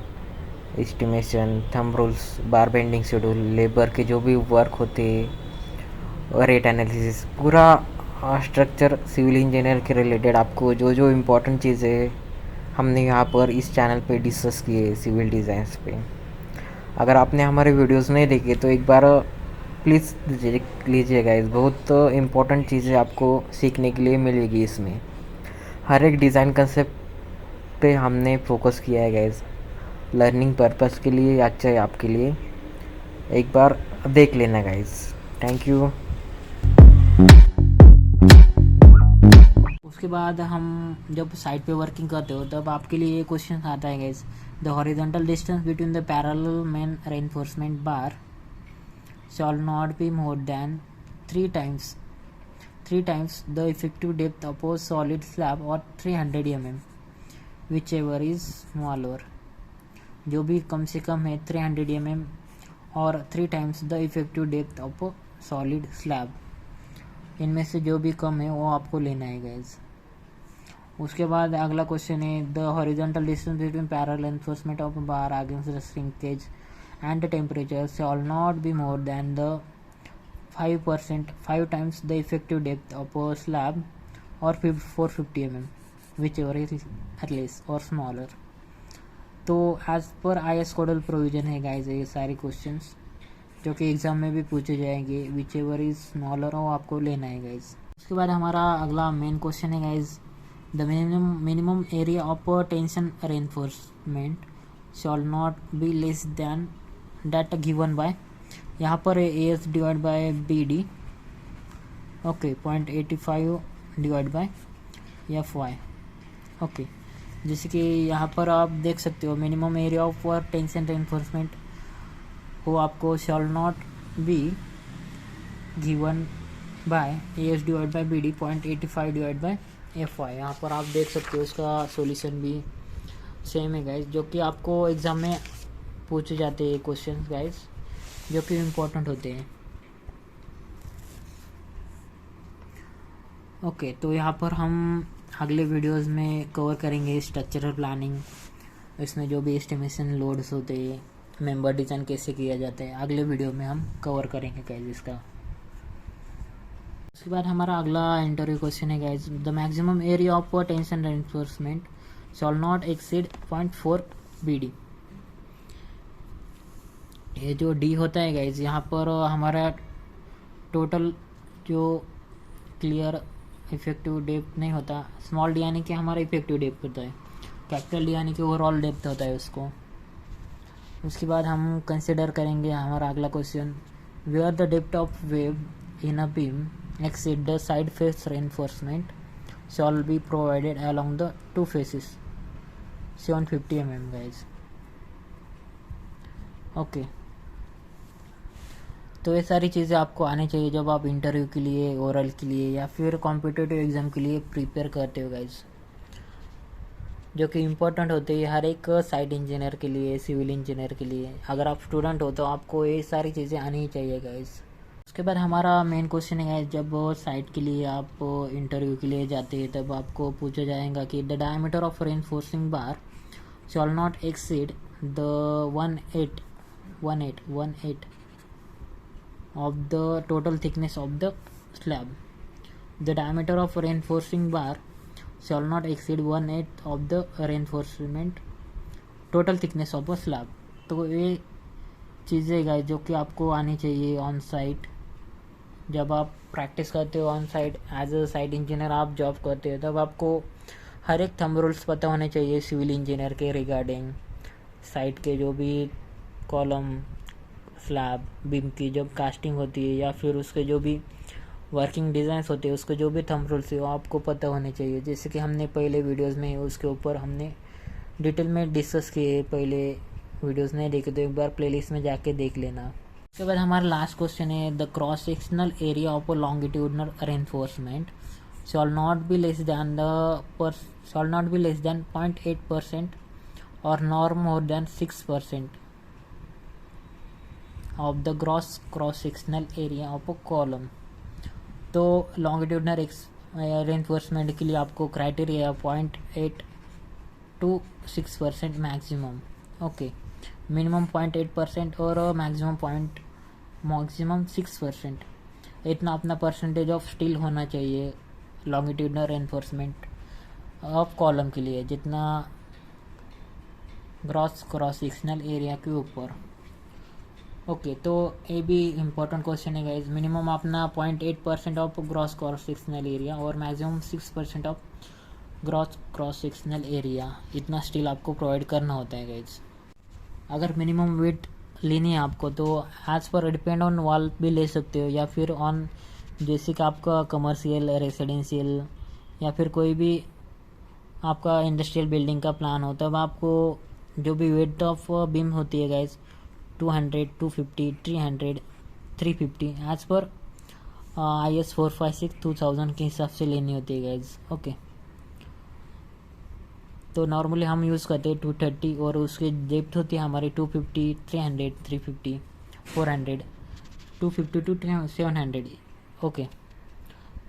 estimation, thumb rules, बार बेंडिंग शेड्यूल, लेबर के जो भी वर्क होते हैं, रेट एनालिसिस, पूरा स्ट्रक्चर सिविल इंजीनियर के रिलेटेड आपको जो जो इम्पोर्टेंट चीज़ें हमने यहाँ पर इस चैनल पे डिस्कस किए सिविल डिज़ाइंस पे। अगर आपने हमारे वीडियोस नहीं देखे तो एक बार प्लीज़ देख लीजिएगा, इस बहुत इम्पोर्टेंट चीज़ें आपको सीखने के लिए मिलेगी। इसमें हर एक डिज़ाइन कंसेप्ट पे हमने फोकस किया है गाइस, लर्निंग पर्पस के लिए अच्छा है आपके लिए, एक बार देख लेना गाइस। Thank you. उसके बाद हम जब साइट पे वर्किंग करते हो तब आपके लिए ये क्वेश्चन आता है guys, the horizontal distance between the parallel main reinforcement bar shawl not be more then three times the effective depth of a solid slab और 300 mm whichever is smaller. जो भी कम से कम है 300 mm और 3 times the effective depth of a solid slab, इनमें से जो भी कम है वो आपको लेना है गाइस। उसके बाद अगला क्वेश्चन है, the horizontal distance between parallel enforcement of bar against the shrinkage and temperature shall not be more than the 5 times the effective depth of a slab और 450 mm whichever is less और स्मॉलर। तो as per IS codal provision है गाइज ये सारे क्वेश्चंस जो कि एग्जाम में भी पूछे जाएंगे, विच एवर इज स्मॉलर हो आपको लेना है गाइज। उसके बाद हमारा अगला मेन क्वेश्चन है guys, the minimum area of tension reinforcement shall not be less than that given by, यहाँ पर AS divide by BD, okay 0.85 divide by FY। Okay जैसे कि यहाँ पर आप देख सकते हो minimum area of tension reinforcement वो आपको shall not be given by AS divide by BD 0.85 divide by FY। यहाँ पर आप देख सकते हो उसका सॉल्यूशन भी सेम है गाइज, जो कि आपको एग्ज़ाम में पूछे जाते हैं क्वेश्चन गाइज जो कि इम्पोर्टेंट होते हैं। ओके तो यहाँ पर हम अगले वीडियोस में कवर करेंगे स्ट्रक्चरल प्लानिंग, इसमें जो भी एस्टिमेशन लोड्स होते हैं, मेंबर डिज़ाइन कैसे किया जाता है, अगले वीडियो में हम कवर करेंगे गाइज इसका। उसके बाद हमारा अगला इंटरव्यू क्वेश्चन है guys, the maximum area of tension reinforcement shall not exceed 0.4 BD। ये जो D होता है गाइज यहाँ पर हमारा टोटल जो क्लियर इफेक्टिव डेप्थ नहीं होता, स्मॉल D यानी कि हमारा इफेक्टिव डेप्थ होता है, कैपिटल D यानी कि ओवरऑल डेप्थ होता है उसको। उसके बाद हम कंसिडर करेंगे हमारा अगला question, where the depth of web in a beam exceed the side face reinforcement shall be provided along the two faces 750 mm guys. Okay तो ये सारी चीज़ें आपको आनी चाहिए जब आप इंटरव्यू के लिए, ओरल के लिए या फिर कॉम्पिटिटिव एग्ज़ाम के लिए प्रिपेयर करते हो गाइज, जो कि इम्पोर्टेंट होते हैं हर एक साइट इंजीनियर के लिए, सिविल इंजीनियर के लिए। अगर आप स्टूडेंट हो तो आपको ये सारी चीज़ें आनी ही चाहिए गाइज। उसके बाद हमारा मेन क्वेश्चन है, जब साइट के लिए आप इंटरव्यू के लिए जाते हैं तब आपको पूछा जाएगा कि the diameter of reinforcing bar shawl not exceed the 18 of the total thickness of the slab. The diameter of reinforcing bar shall not exceed 1/8 of the reinforcement total thickness of a slab। तो ये चीज़ें गाइस जो कि आपको आनी चाहिए ऑन साइट। जब आप प्रैक्टिस करते हो on site as a site engineer, आप जॉब करते हो, तब आपको हर एक थंब रूल्स पता होने चाहिए सिविल इंजीनियर के रिगार्डिंग। साइट के जो भी कॉलम, स्लैब, बीम की जब कास्टिंग होती है या फिर उसके जो भी वर्किंग डिज़ाइंस होते हैं, उसके जो भी थंब रूल्स है वो आपको पता होने चाहिए। जैसे कि हमने पहले वीडियोस में उसके ऊपर हमने डिटेल में डिस्कस किए। पहले वीडियोस नहीं देखे तो एक बार प्लेलिस्ट में जाके देख लेना। उसके बाद हमारा लास्ट क्वेश्चन है, the cross sectional area of a longitudinal reinforcement shall not be less than 0.8% or nor more than 6% of the gross cross sectional area of a column। तो लॉन्गिट्यूडनल रेनफोर्समेंट के लिए आपको criteria 0.8 to 6% maximum. Okay, minimum 0.8% और मैक्सिमम 6%, इतना अपना परसेंटेज ऑफ स्टील होना चाहिए लॉन्गिट्यूडनल रेनफोर्समेंट ऑफ कॉलम के लिए, जितना ग्रॉस क्रॉस सेक्शनल एरिया के ऊपर। ओके, तो ये भी इम्पोर्टेंट क्वेश्चन है गाइज। मिनिमम अपना 0.8% of gross cross sectional area और maximum 6% of gross cross sectional area, इतना स्टील आपको प्रोवाइड करना होता है गाइज। अगर मिनिमम वेट लेनी है आपको तो एज पर डिपेंड ऑन वॉल भी ले सकते हो, या फिर ऑन जैसे कि आपका कमर्शियल, रेसिडेंशियल या फिर कोई भी आपका इंडस्ट्रियल बिल्डिंग का प्लान हो, तब आपको जो भी वेट ऑफ बीम होती है गाइज 200, 250, 300, 350 एज पर IS 456 2000 के हिसाब से लेनी होती है गाइज। ओके, तो नॉर्मली हम यूज़ करते हैं 230 और उसकी डेप्थ होती है हमारी 250, 300, 350, 400, 250 to 700। ओके,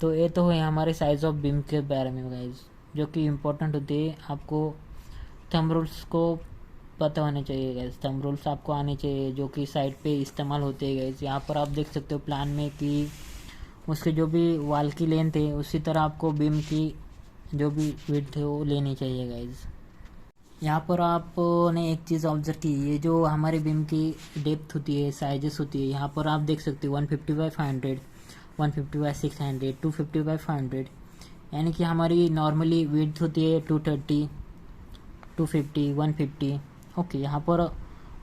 तो ये तो है हमारे साइज़ ऑफ बीम के बारे में गाइज, जो कि इम्पोर्टेंट होती है। आपको थंब रूल्स को पता होने चाहिए गाइज, थंब रूल्स आपको आने चाहिए जो कि साइट पे इस्तेमाल होते हैं गाइज। यहाँ पर आप देख सकते हो प्लान में कि उसके जो भी वॉल की लेंथ है उसी तरह आपको बीम की जो भी विड्थ है वो लेनी चाहिए गाइज। यहाँ पर आपने एक चीज़ ऑब्जर्व की, ये जो हमारे बीम की डेप्थ होती है, साइजेस होती है, यहाँ पर आप देख सकते हो 150/500, 150/600, 250/500, यानी कि हमारी नॉर्मली विड्थ होती है 230, 250, 150। ओके, यहाँ पर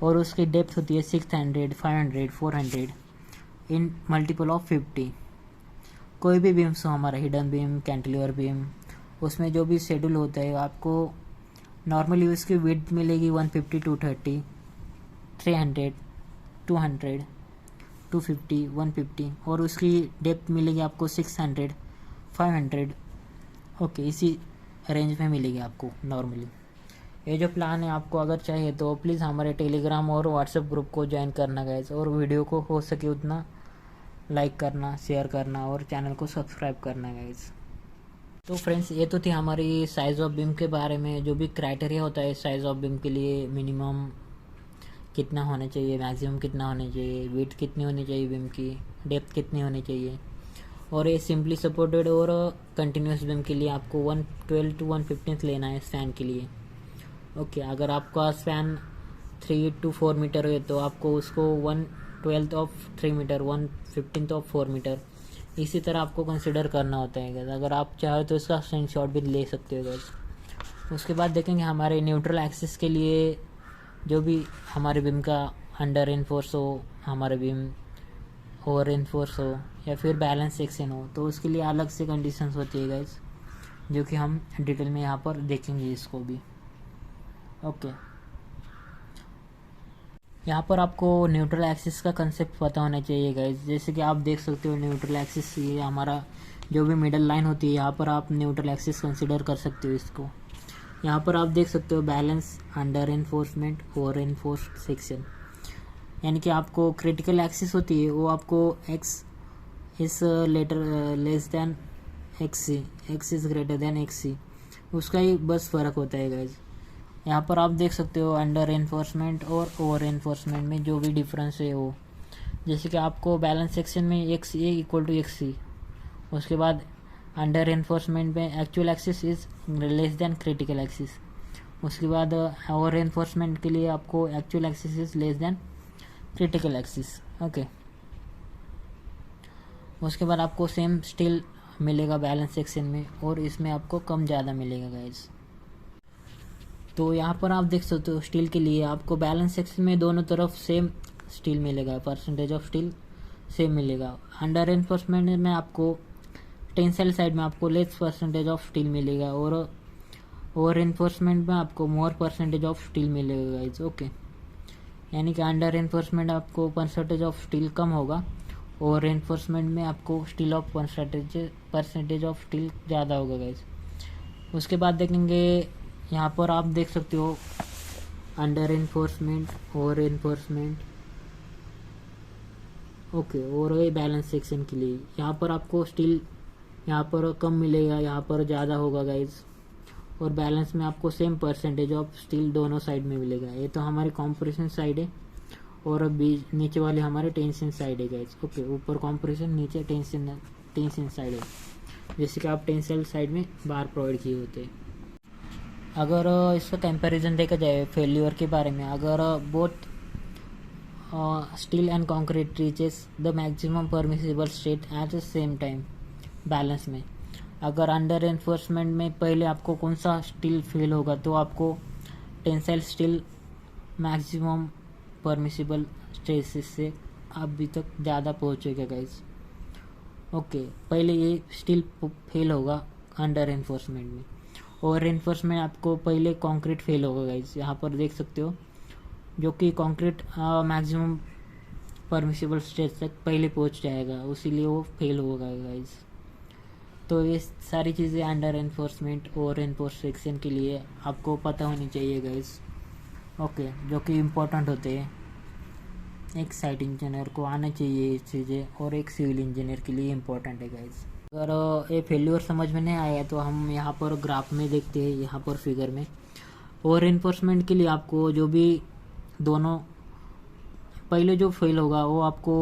और उसकी डेप्थ होती है 600, 500, 400 इन मल्टीपल ऑफ 50। कोई भी बीम्स हो, हमारा हिडन बीम, कैंटिलीवर बीम, उसमें जो भी शेड्यूल होता है आपको नॉर्मली उसकी विड्थ मिलेगी 150, 230, 300, 200, 250, 150 और उसकी डेप्थ मिलेगी आपको 600, 500। ओके, इसी रेंज में मिलेगी आपको नॉर्मली। ये जो प्लान है आपको अगर चाहिए तो प्लीज़ हमारे टेलीग्राम और व्हाट्सएप ग्रुप को ज्वाइन करना गाइस, और वीडियो को हो सके उतना लाइक करना, शेयर करना और चैनल को सब्सक्राइब करना गाइस। तो फ्रेंड्स, ये तो थी हमारी साइज़ ऑफ बीम के बारे में। जो भी क्राइटेरिया होता है साइज़ ऑफ बीम के लिए, मिनिमम कितना होना चाहिए, मैक्सिमम कितना होना चाहिए, विड्थ कितनी होनी चाहिए बीम की, डेप्थ कितनी होनी चाहिए, और ये सिंपली सपोर्टेड और कंटिन्यूस बीम के लिए आपको 112 to 115 लेना है स्पैन के लिए। ओके, अगर आपका स्पैन 3 to 4 मीटर है तो आपको उसको 1/12 of 3 मीटर, 1/15 of 4 मीटर, इसी तरह आपको कंसिडर करना होता है गैस। अगर आप चाहो तो इसका स्क्रीनशॉट भी ले सकते हो गैस। उसके बाद देखेंगे हमारे न्यूट्रल एक्सिस के लिए जो भी हमारे बीम का अंडर इनफोर्स हो, हमारे बीम ओवर इनफोर्स हो या फिर बैलेंस सेक्शन हो, तो उसके लिए अलग से कंडीशंस होती है गैस, जो कि हम डिटेल में यहाँ पर देखेंगे इसको भी। ओके, यहाँ पर आपको न्यूट्रल एक्सिस का कंसेप्ट पता होना चाहिए गाइज। जैसे कि आप देख सकते हो न्यूट्रल एक्सिस, ये हमारा जो भी मिडल लाइन होती है, यहाँ पर आप न्यूट्रल एक्सिस कंसिडर कर सकते हो इसको। यहाँ पर आप देख सकते हो balance, under enforcement, over enforced section, यानी कि आपको क्रिटिकल एक्सिस होती है वो आपको x is lesser than x c, x is greater than x c, उसका ही बस फ़र्क होता है गाइज। यहाँ पर आप देख सकते हो अंडर इन्फोर्समेंट और ओवर इन्फोर्समेंट में जो भी डिफरेंस है वो, जैसे कि आपको बैलेंस सेक्शन में x a equal to x c, उसके बाद अंडर इन्फोर्समेंट में actual axis is less than critical axis, उसके बाद ओवर इन्फोर्समेंट के लिए आपको actual axis is less than critical axis. Okay, उसके बाद आपको सेम स्टील मिलेगा बैलेंस सेक्शन में, और इसमें आपको कम ज़्यादा मिलेगा गाइज। तो यहाँ पर आप देख सकते हो स्टील के लिए आपको बैलेंस सेक्शन में दोनों तरफ सेम स्टील मिलेगा, परसेंटेज ऑफ स्टील सेम मिलेगा। अंडर एनफोर्समेंट में आपको टेंसाइल साइड में आपको लेस परसेंटेज ऑफ स्टील मिलेगा, और ओवर एनफोर्समेंट में आपको मोर परसेंटेज ऑफ स्टील मिलेगा गाइज। ओके, यानी कि अंडर एनफोर्समेंट आपको परसेंटेज ऑफ स्टील कम होगा, और एनफोर्समेंट में आपको steel of percentage of steel ज़्यादा होगा गाइज। उसके बाद देखेंगे यहाँ पर आप देख सकते हो under enforcement, over enforcement. Okay, और ये बैलेंस सेक्शन के लिए यहाँ पर आपको स्टील यहाँ पर कम मिलेगा, यहाँ पर ज़्यादा होगा गाइज, और बैलेंस में आपको सेम परसेंटेज ऑफ स्टील दोनों साइड में मिलेगा। ये तो हमारी कॉम्प्रेशन साइड है, और बीच नीचे वाले हमारे टेंशन साइड है गाइज। ओके, ऊपर कॉम्प्रेशन, नीचे टेंशन साइड है, जैसे कि आप टेंसाइल साइड में बार प्रोवाइड किए होते हैं। अगर इसका कंपैरिजन देखा जाए फेल्यूर के बारे में, अगर both steel and concrete reaches the maximum permissible state at the same time balance में, अगर अंडर एनफोर्समेंट में पहले आपको कौन सा स्टील फेल होगा, तो आपको tensile steel maximum permissible stresses से अभी तक ज़्यादा पहुँचेगा गाइज। ओके, पहले ये स्टील फेल होगा अंडर एनफोर्समेंट में, और एनफोर्समेंट आपको पहले कंक्रीट फेल होगा गाइज। यहाँ पर देख सकते हो जो कि कंक्रीट मैक्सिमम परमिसिबल स्टेज तक पहले पहुँच जाएगा, उसीलिए वो फेल होगा गाइज। तो ये सारी चीज़ें अंडर एनफोर्समेंट और एनफोर्स सेक्शन के लिए आपको पता होनी चाहिए गाइज। ओके, जो कि इम्पोर्टेंट होते हैं, एक साइट इंजीनियर को आना चाहिए ये चीज़ें, और एक सिविल इंजीनियर के लिए इम्पोर्टेंट है गाइज। अगर ये फेल्यूर समझ में नहीं आया तो हम यहाँ पर ग्राफ में देखते हैं, यहाँ पर फिगर में। और एनफोर्समेंट के लिए आपको जो भी दोनों पहले जो फेल होगा वो आपको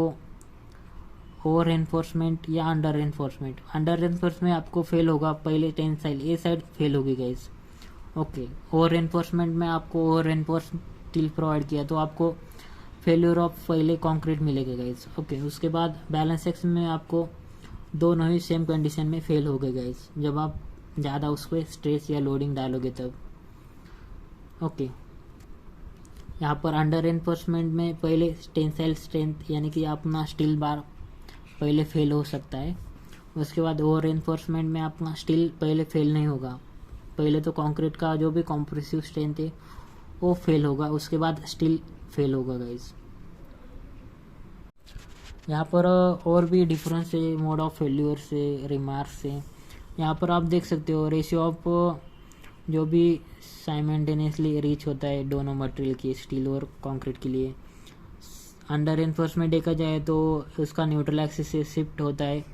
ओवर एनफोर्समेंट या अंडर एनफोर्समेंट, अंडर एनफोर्समेंट आपको फेल होगा पहले टेंसाइल ए साइड फेल होगी गाइज। ओके, ओवर एनफोर्समेंट में आपको ओवर एनफोर्स स्टील प्रोवाइड किया तो आपको फेल्यूर ऑफ पहले कंक्रीट मिलेगा गाइज। ओके, उसके बाद बैलेंस सेक्शन में आपको दोनों ही सेम कंडीशन में फेल हो गए गाइज, जब आप ज़्यादा उस पर स्ट्रेस या लोडिंग डालोगे तब। ओके, यहाँ पर अंडर एनफोर्समेंट में पहले टेंसाइल स्ट्रेंथ यानी कि अपना स्टील बार पहले फेल हो सकता है, उसके बाद ओवर एनफोर्समेंट में अपना स्टील पहले फेल नहीं होगा, पहले तो कंक्रीट का जो भी कॉम्प्रेसिव स्ट्रेंथ है वो फेल होगा, उसके बाद स्टील फेल होगा गाइज। यहाँ पर और भी डिफरेंस है मोड ऑफ फेल्यूर से, रिमार्क से। यहाँ पर आप देख सकते हो रेशियो ऑफ जो भी साइमल्टेनियसली रीच होता है दोनों मटेरियल की, स्टील और कंक्रीट के लिए। अंडर एनफोर्समेंट देखा जाए तो उसका न्यूट्रल एक्सिस से शिफ्ट होता है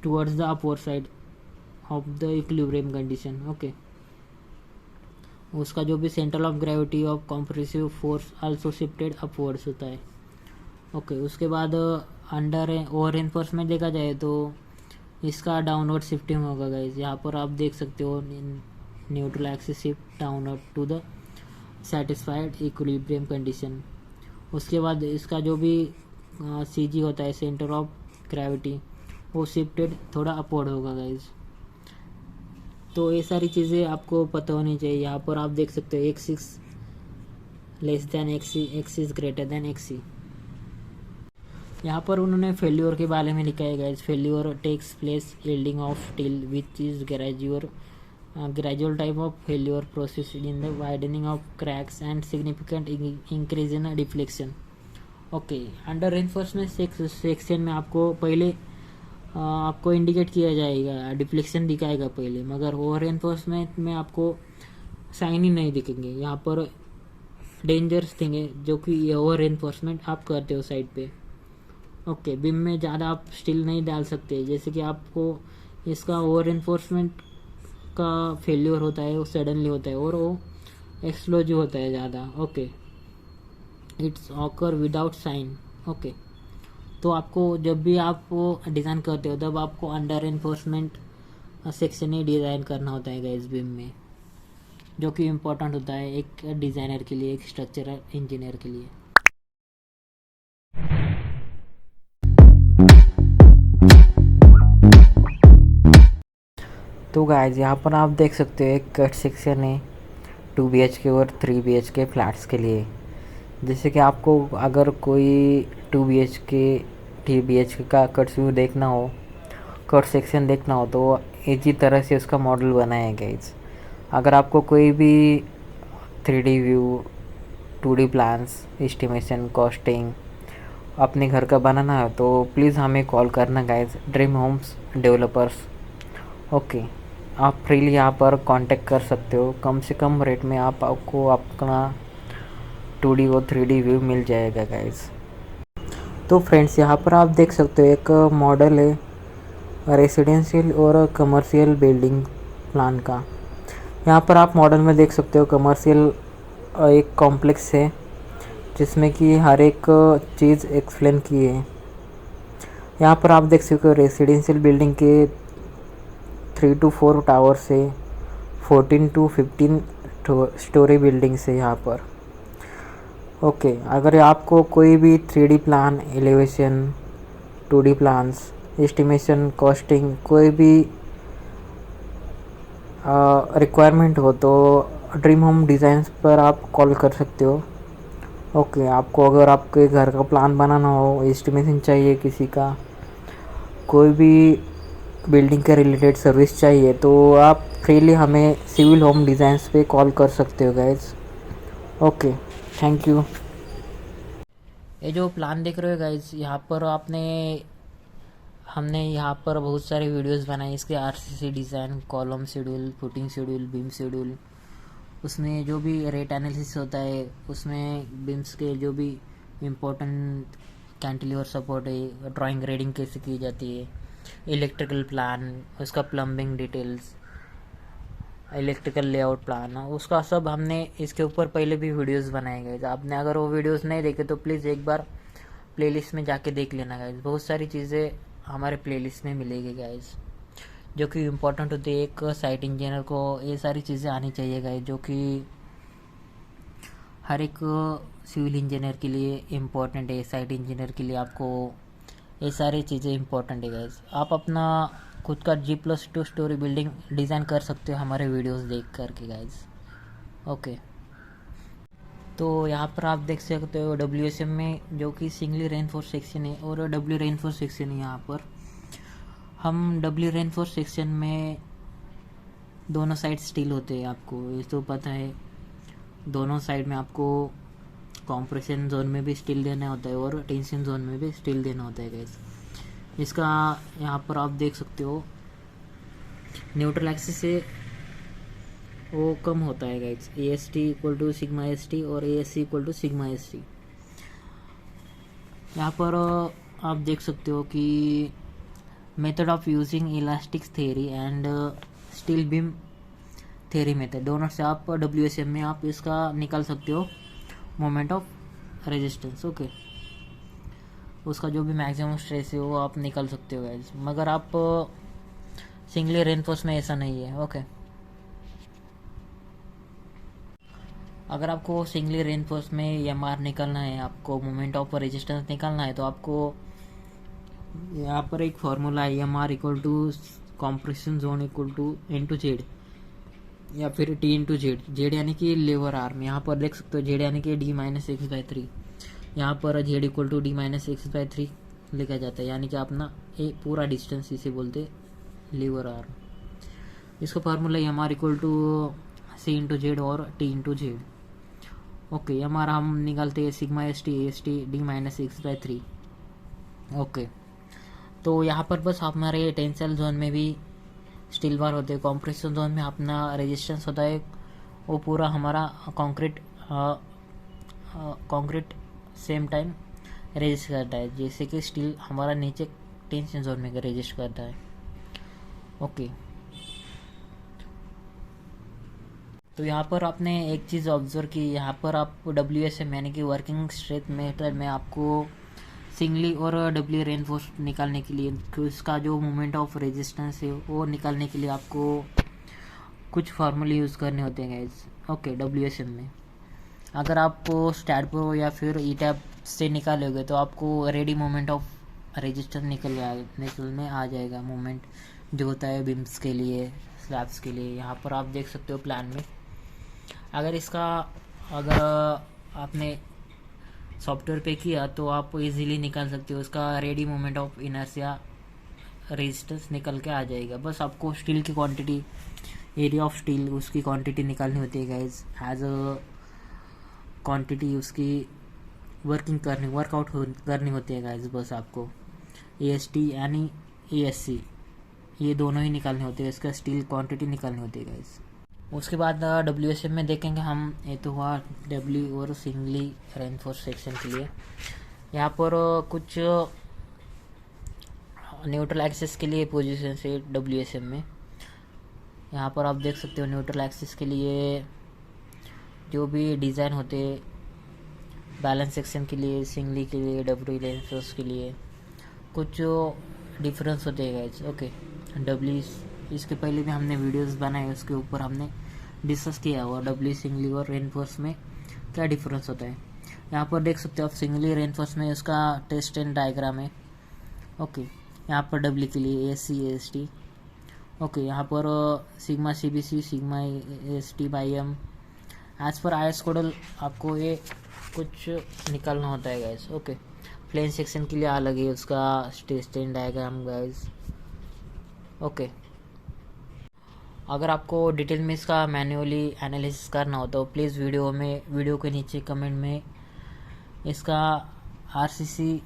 towards the upward side of the equilibrium condition. Okay, उसका जो भी centre of gravity of compressive force also shifted upwards होता है। ओके, उसके बाद अंडर ओवर एनफोर्समेंट देखा जाए तो इसका डाउनवर्ड शिफ्टिंग होगा गाइज। यहाँ पर आप देख सकते हो neutral axis shift downward to the satisfied equilibrium condition. उसके बाद इसका जो भी सीजी होता है सेंटर ऑफ ग्रेविटी वो शिफ्टेड थोड़ा अपवर्ड होगा गाइज। तो ये सारी चीज़ें आपको पता होनी चाहिए। यहाँ पर आप देख सकते हो एक्सिस लेस देन एक्सी, एक्सिस ग्रेटर देन एक्सी। यहाँ पर उन्होंने फेल्यूर के बारे में लिखा है guys. Failure takes place yielding of steel which is gradual type of failure process in the widening of cracks and significant increase in deflection. Okay, under reinforcement section में आपको पहले आपको इंडिकेट किया जाएगा, डिफ्लेक्शन दिखाएगा पहले, मगर ओवर रेनफोर्समेंट में आपको साइन ही नहीं दिखेंगे। यहाँ पर डेंजरस थिंग है जो कि ओवर रेनफोर्समेंट आप करते हो साइड पे। ओके, बीम में ज़्यादा आप स्टील नहीं डाल सकते, जैसे कि आपको इसका ओवर रेनफोर्समेंट का फेल्यूर होता है वो सडनली होता है और वो एक्सप्लोजिव होता है ज़्यादा। Okay, it's occur without sign. Okay, तो आपको जब भी आप वो डिज़ाइन करते हो तब आपको अंडर एनफोर्समेंट सेक्शन ही डिज़ाइन करना होता है गाइस बीम में, जो कि इम्पोर्टेंट होता है एक डिज़ाइनर के लिए, एक स्ट्रक्चरल इंजीनियर के लिए। तो गाइस यहाँ पर आप देख सकते हो एक कट सेक्शन है 2 BHK और 3 BHK फ्लैट्स के लिए। जैसे कि आपको अगर कोई 2 BHK 3 BHK का कट व्यू देखना हो, कट सेक्शन देखना हो, तो इसी तरह से उसका मॉडल बनाया है गाइस। अगर आपको कोई भी 3D view, 2D plans, estimation, costing अपने घर का बनाना है तो प्लीज़ हमें कॉल करना guys, dream homes developers. Okay, आप फ्रीली यहाँ पर कांटेक्ट कर सकते हो। कम से कम रेट में आपको अपना 2D और 3D व्यू मिल जाएगा गाइस। तो फ्रेंड्स यहाँ पर आप देख सकते हो एक मॉडल है रेसिडेंशियल और कमर्शियल बिल्डिंग प्लान का। यहाँ पर आप मॉडल में देख सकते हो कमर्शियल एक कॉम्प्लेक्स है जिसमें कि हर एक चीज़ एक्सप्लेन की है। यहाँ पर आप देख सकते हो रेसिडेंशियल बिल्डिंग के 3 to 4 टावर से 14 to 15 स्टोरी बिल्डिंग्स है यहाँ पर। ओके, अगर आपको कोई भी 3D plan, elevation, 2D plans, estimation, costing कोई भी रिक्वायरमेंट हो तो ड्रीम होम डिज़ाइंस पर आप कॉल कर सकते हो। ओके, आपको अगर आपके घर का प्लान बनाना हो, एस्टिमेशन चाहिए किसी का, कोई भी बिल्डिंग के रिलेटेड सर्विस चाहिए तो आप फ्रीली हमें सिविल होम डिज़ाइंस पे कॉल कर सकते हो गाइज। Okay, thank you. ये जो प्लान देख रहे हो गाइज, यहाँ पर हमने यहाँ पर बहुत सारे वीडियोस बनाए इसके RCC design, column schedule, footing schedule, beam schedule, उसमें जो भी रेट एनालिसिस होता है, उसमें बीम्स के जो भी इम्पोर्टेंट कैंटिलीवर सपोर्ट है, ड्राइंग ग्रेडिंग कैसे की जाती है, इलेक्ट्रिकल प्लान, उसका plumbing details, electrical layout plan, उसका सब हमने इसके ऊपर पहले भी वीडियोस बनाए गए। आपने अगर वो वीडियोस नहीं देखे तो प्लीज़ एक बार प्लेलिस्ट में जाके देख लेना गाइज। बहुत सारी चीज़ें हमारे प्लेलिस्ट में मिलेगी गाइज जो कि इम्पोर्टेंट होती है। एक साइट इंजीनियर को ये सारी चीज़ें आनी चाहिए गाइज, जो कि हर एक सिविल इंजीनियर के लिए इम्पोर्टेंट है। साइट इंजीनियर के लिए आपको ये सारी चीज़ें इम्पोर्टेंट है गाइज। आप अपना खुद का G+2 स्टोरी बिल्डिंग डिज़ाइन कर सकते हो हमारे वीडियोस देख कर के गाइज। ओके, तो यहाँ पर आप देख सकते हो WSM में जो कि सिंगली रेनफोर्स सेक्शन है और डब्ल्यू रेनफोर्स सेक्शन है। यहाँ पर हम डब्ल्यू रेनफोर्स सेक्शन में दोनों साइड स्टील होते हैं, आपको ये तो पता है। दोनों साइड में आपको कॉम्प्रेशन जोन में भी स्टील देना होता है और टेंशन जोन में भी स्टील देना होता है गाइस। इसका यहाँ पर आप देख सकते हो न्यूट्रल एक्सिस से वो कम होता है guys. AST equal to sigma ST और ASC equal to sigma ST। यहाँ पर आप देख सकते हो कि method of using elastic theory and steel beam theory method, दोनों से आप WSM में आप इसका निकाल सकते हो मोमेंट ऑफ रेजिस्टेंस। ओके, उसका जो भी मैक्सिमम स्ट्रेस है वो आप निकाल सकते हो गाइस। मगर आप सिंगली रेनफोर्स में ऐसा नहीं है। ओके, अगर आपको सिंगली रेनफोर्स में MR निकालना है, आपको मोमेंट ऑफ रेजिस्टेंस निकालना है, तो आपको यहाँ पर एक फॉर्मूला है MR equal to compression zone equal to N/Z या फिर T/Z। Z यानी कि लेवर आर्म, यहाँ पर देख सकते हो Z यानी कि D-x/3। यहाँ पर Z इक्वल टू D-x/3 लिखा जाता है, यानी कि अपना ये पूरा डिस्टेंस इसे बोलते लीवर आर्म। इसका formula MR equal to C/Z और T/Z। ओके, MR हम निकालते हैं सिग्मा ST D-x/3। ओके, तो यहाँ पर बस हमारे टेंसाइल जोन में भी स्टील बार होते हैं, कॉम्प्रेशन जोन में अपना रेजिस्टेंस होता है, वो पूरा हमारा कंक्रीट सेम टाइम रेजिस्ट करता है, जैसे कि स्टील हमारा नीचे टेंशन जोन में रेजिस्ट करता है। ओके, तो यहाँ पर आपने एक चीज़ ऑब्जर्व की, यहाँ पर आप WSM यानी कि वर्किंग स्ट्रेंथ मेथड में आपको सिंगली और डब्ल्यू रेनफोर्स निकालने के लिए उसका जो मोमेंट ऑफ रेजिस्टेंस है वो निकालने के लिए आपको कुछ फार्मूले यूज़ करने होते हैं गाइस। ओके, WSM में अगर आप स्टैट प्रो या फिर ETAP से निकालोगे तो आपको रेडी मोमेंट ऑफ रेजिस्टेंस निकल में आ जाएगा। मोमेंट जो होता है बीम्स के लिए, स्लैब्स के लिए। यहाँ पर आप देख सकते हो प्लान में। अगर आपने सॉफ्टवेयर पे किया तो आप इजीली निकाल सकते हो। उसका ready moment of inertia resistance निकल के आ जाएगा। बस आपको स्टील की क्वांटिटी, एरिया ऑफ स्टील उसकी क्वांटिटी निकालनी होती है गाइज। एज अ क्वांटिटी उसकी वर्कआउट करनी होती है गाइज। बस आपको AST यानी ASC ये दोनों ही निकालने होते हैं। इसका स्टील क्वांटिटी निकालनी होती है गाइज। उसके बाद WSM में देखेंगे हम। ये तो हुआ डब्ल्यू और सिंगली रेनफोर्स सेक्शन के लिए। यहाँ पर कुछ न्यूट्रल एक्सिस के लिए पोजीशन है WSM में। यहाँ पर आप देख सकते हो न्यूट्रल एक्सिस के लिए जो भी डिज़ाइन होते, बैलेंस सेक्शन के लिए, सिंगली के लिए, डब्ल्यू रेनफोर्स के लिए कुछ डिफरेंस होते हैं गाइज। ओके, डब्ल्यू इसके पहले भी हमने वीडियोस बनाए, उसके ऊपर हमने डिस्कस किया हुआ डब्ल्यू सिंगली और रेनफोर्स में क्या डिफरेंस होता है। यहाँ पर देख सकते हो आप सिंगली रेनफोर्स में उसका टेस्ट एंड डायग्राम है। ओके, यहाँ पर डब्ल्यू के लिए ASC AST। ओके, यहाँ पर sigma CBC sigma ST/M as per IS codal आपको ये कुछ निकालना होता है गाइस। ओके, प्लेन सेक्शन के लिए अलग है उसका test and diagram guys. Okay, अगर आपको डिटेल में इसका मैन्युअली एनालिसिस करना हो तो प्लीज़ वीडियो के नीचे कमेंट में इसका RCC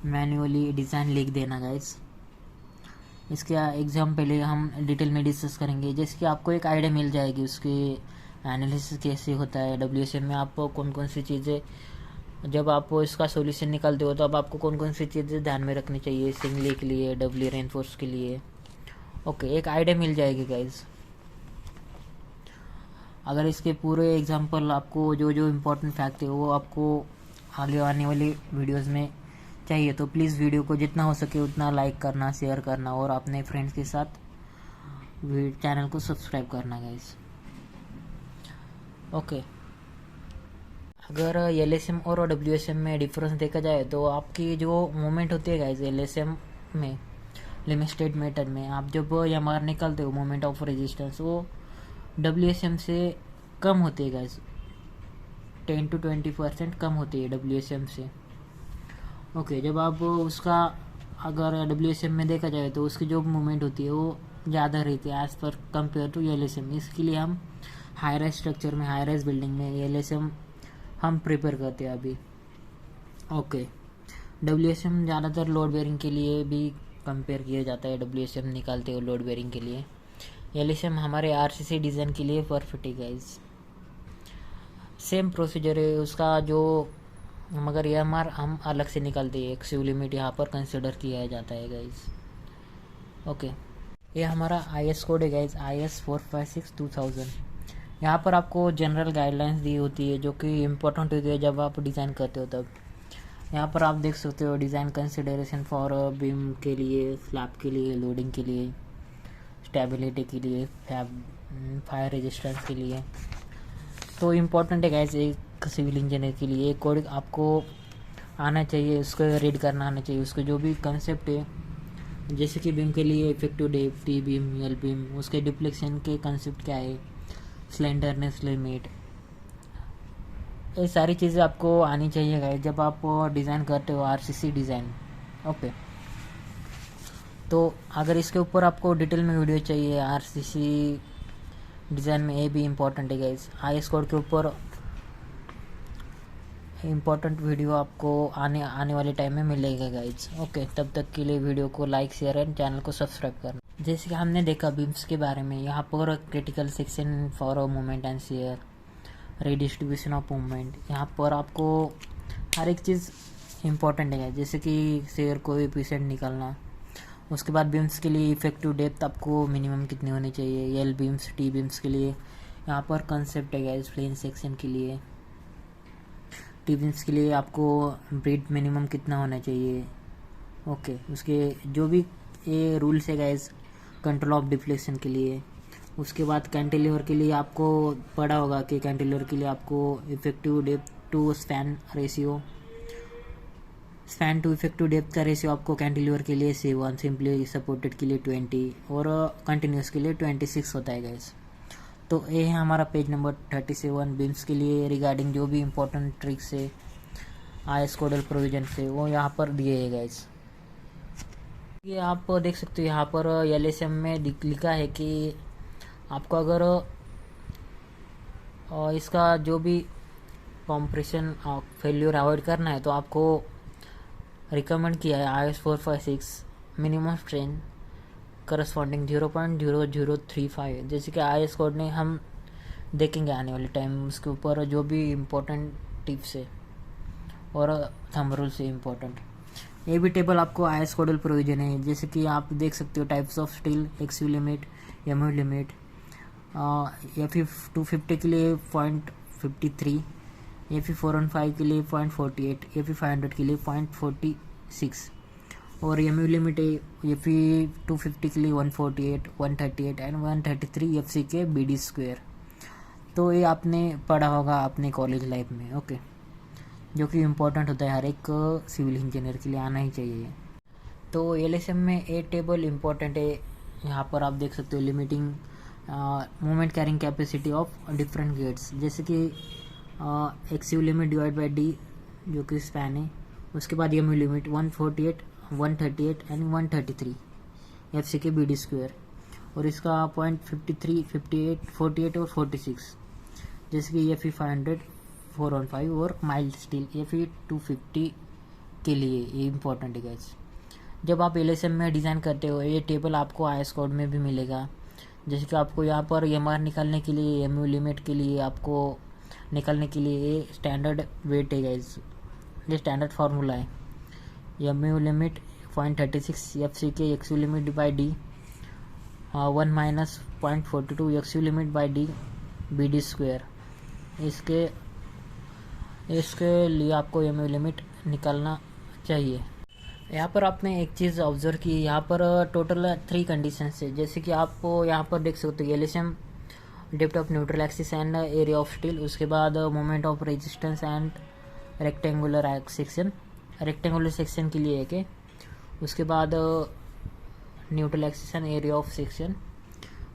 मैन्युअली डिज़ाइन लिख देना गाइस। इसके एग्जाम पहले हम डिटेल में डिस्कस करेंगे, जैसे कि आपको एक आइडिया मिल जाएगी उसके एनालिसिस कैसे होता है। WSM में आपको कौन कौन सी चीज़ें, जब आप इसका सॉल्यूशन निकालते हो तो अब आपको कौन कौन सी चीज़ें ध्यान में रखनी चाहिए सिंगली के लिए, डब्ल्यू रेनफोर्स के लिए। ओके, एक आइडिया मिल जाएगी गाइज। अगर इसके पूरे एग्जांपल आपको जो जो इम्पोर्टेंट फैक्ट है वो आपको आगे आने वाली वीडियोस में चाहिए तो प्लीज़ वीडियो को जितना हो सके उतना लाइक करना, शेयर करना और अपने फ्रेंड्स के साथ चैनल को सब्सक्राइब करना गाइज। ओके, अगर LSM और WSM में डिफरेंस देखा जाए तो आपकी जो मूवमेंट होती है गाइज LSM में, लिमिटेड मेथड में आप जब MR निकालते हो मोमेंट ऑफ रेजिस्टेंस, वो WSM से कम होती है गाइज। 10 to 20% कम होती है WSM से। ओके, जब आप उसका अगर WSM में देखा जाए तो उसकी जो मूवमेंट होती है वो ज़्यादा रहती है as per compare to LSM। इसके लिए हम हाई राइज स्ट्रक्चर में, हाई राइज बिल्डिंग में LSM हम प्रिपेयर करते हैं अभी। ओके, WSM ज़्यादातर लोड बेयरिंग के लिए भी कंपेयर किया जाता है। WSM निकालते हो लोड बेयरिंग के लिए। LSM हमारे RCC डिज़ाइन के लिए परफेक्ट है गाइज। सेम प्रोसीजर है उसका, जो मगर MR हम अलग से निकालते हैं। एक्सिव लिमिट यहाँ पर कंसिडर किया जाता है गाइज। ओके, ये हमारा IS कोड है गाइज, IS 456-2000। यहाँ पर आपको जनरल गाइडलाइंस दी होती है जो कि इम्पोर्टेंट होती है जब आप डिज़ाइन करते हो तब। यहाँ पर आप देख सकते हो डिज़ाइन कंसिडरेशन फॉर बीम के लिए, स्लैब के लिए, लोडिंग के लिए, स्टेबिलिटी के लिए, फायर रेजिस्टेंस के लिए। तो इम्पोर्टेंट है गाइस एक सिविल इंजीनियर के लिए। एक कोड आपको आना चाहिए, उसको रीड करना आना चाहिए। उसके जो भी कंसेप्ट है, जैसे कि बीम के लिए effective depth, T beam, L beam, उसके डिफ्लेक्शन के कंसेप्ट क्या है, स्लेंडरनेस लिमिट, ये सारी चीज़ें आपको आनी चाहिए गाइस जब आप डिज़ाइन करते हो RCC डिज़ाइन। ओके, तो अगर इसके ऊपर आपको डिटेल में वीडियो चाहिए RCC डिज़ाइन में, ये भी इम्पोर्टेंट है गाइस। IS कोड के ऊपर इम्पोर्टेंट वीडियो आपको आने वाले टाइम में मिलेगा गाइज। ओके, तब तक के लिए वीडियो को लाइक, शेयर एंड चैनल को सब्सक्राइब करना। जैसे कि हमने देखा बीम्स के बारे में, यहाँ पर critical section for movement and share, redistribution of movement, यहाँ पर आपको हर एक चीज़ इम्पोर्टेंट है जैसे कि शेयर कोएफिशिएंट निकालना। उसके बाद बीम्स के लिए इफेक्टिव डेप्थ आपको मिनिमम कितनी होनी चाहिए, एल बीम्स, टी बीम्स के लिए यहाँ पर कंसेप्ट है गाइस। प्लेन सेक्शन के लिए, टी बीम्स के लिए आपको ब्रीड मिनिमम कितना होना चाहिए। ओके, उसके जो भी ये रूल्स है गाइस कंट्रोल ऑफ डिफ्लेक्शन के लिए। उसके बाद कैंटिलीवर के लिए आपको पढ़ा होगा कि कैंटिलीवर के लिए आपको effective depth to span ratio span to effective depth का रेशियो आपको कैंटिलीवर के लिए C1, सिंपली सपोर्टेड के लिए 20 और कंटिन्यूस के लिए 26 होता है गाइस। तो ये है हमारा पेज नंबर 37 बीम्स के लिए रिगार्डिंग जो भी इम्पोर्टेंट ट्रिक्स है आईएस कोडल प्रोविजन से वो यहाँ पर दिए है गाइस। ये आप देख सकते हो यहाँ पर LSM में लिखा है कि आपको अगर इसका जो भी कॉम्प्रेशन फेल्यूर अवॉइड करना है तो आपको रिकमेंड किया है IS 456 मिनिमम स्ट्रेन करस्पॉन्डिंग 0.0035, जैसे कि IS कोड ने हम देखेंगे आने वाले टाइम उसके ऊपर जो भी इम्पोर्टेंट टिप्स है और थंब रूल से इम्पोर्टेंट। ये भी टेबल आपको IS कोडल प्रोविजन है, जैसे कि आप देख सकते हो types of steel, XU limit, MU limit, FE250 के लिए 0.53, FE415 के लिए 0.48, FE500 के लिए 0.46 और MU लिमिट FE250 के लिए 148, 138 एंड 133 FC के BD स्क्वायर। तो ये आपने पढ़ा होगा अपने कॉलेज लाइफ में, ओके, जो कि इम्पोर्टेंट होता है, हर एक सिविल इंजीनियर के लिए आना ही चाहिए। तो LSM में ए टेबल इम्पोर्टेंट है। यहाँ पर आप देख सकते हो limiting moment carrying capacity of different grades, जैसे कि XU limit divide by D जो कि स्पैन है, उसके बाद MU लिमिट 148, 138 एंड 133 FC के BD स्क्वायर और इसका 0.53, 58, 48 और 46, जैसे कि FE500, 415 और माइल्ड स्टील FE250 के लिए ये इम्पोर्टेंट है गाइस। जब आप LSM में डिज़ाइन करते हो ये टेबल आपको IS कोड में भी मिलेगा, जैसे कि आपको यहाँ पर MR निकालने के लिए, MU लिमिट के लिए आपको निकालने के लिए ये स्टैंडर्ड वेट है गाइस, ये स्टैंडर्ड फार्मूला है। MU लिमिट 0.36 FC के XU limit by D 1 minus 0.42 XU limit by D BD square. इसके लिए आपको MU लिमिट निकालना चाहिए। यहाँ पर आपने एक चीज़ ऑब्जर्व की, यहाँ पर टोटल 3 कंडीशंस है, जैसे कि आप यहाँ पर देख सकते हो LSM depth of neutral axis and area of steel, उसके बाद moment of resistance and rectangular section, rectangular section के लिए है, उसके बाद neutral axis and area of section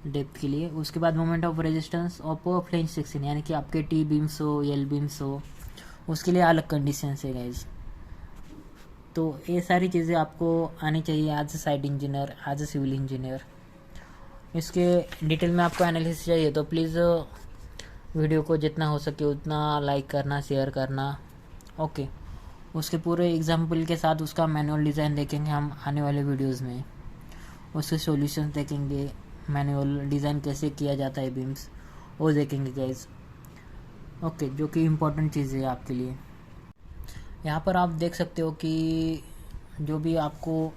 depth के लिए, उसके बाद moment of resistance of flange section, यानी कि आपके T बीम्स हो, L बीम्स हो, उसके लिए अलग कंडीशंस है गाइज। तो ये सारी चीज़ें आपको आनी चाहिए as a site engineer, as a civil engineer. इसके डिटेल में आपको एनालिसिस चाहिए तो प्लीज़ वीडियो को जितना हो सके उतना लाइक करना, शेयर करना, ओके। उसके पूरे एग्जाम्पल के साथ उसका मैनुअल डिज़ाइन देखेंगे हम आने वाले वीडियोस में, उसके सॉल्यूशंस देखेंगे, मैनुअल डिज़ाइन कैसे किया जाता है बीम्स वो देखेंगे गाइज, ओके, जो कि इम्पोर्टेंट चीज़ है आपके लिए। यहाँ पर आप देख सकते हो कि जो भी आपको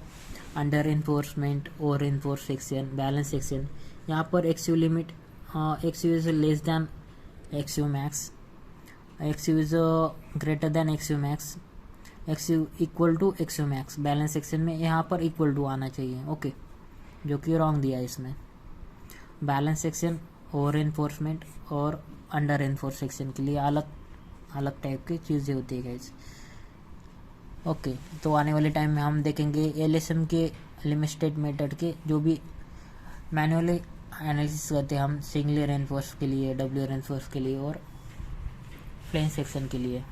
अंडर इन्फोर्समेंट और इन्फोर्स सेक्शन, बैलेंस सेक्शन, यहाँ पर XU limit XU is less than XU max, XU is greater than XU max, XU equal to XU max, balance section में यहाँ पर इक्वल टू आना चाहिए, ओके, जो कि रॉन्ग दिया है इसमें। बैलेंस सेक्शन, ओवर इन्फोर्समेंट और अंडर इन्फोर्स सेक्शन के लिए अलग अलग टाइप की चीज़ें होती है गाइस, ओके। तो आने वाले टाइम में हम देखेंगे LSM के लिमिटेड मेथड के जो भी मैनुअली एनालिसिस करते हैं हम सिंगल रेनफोर्स के लिए, डबल रेनफोर्स के लिए और प्लेन सेक्शन के लिए।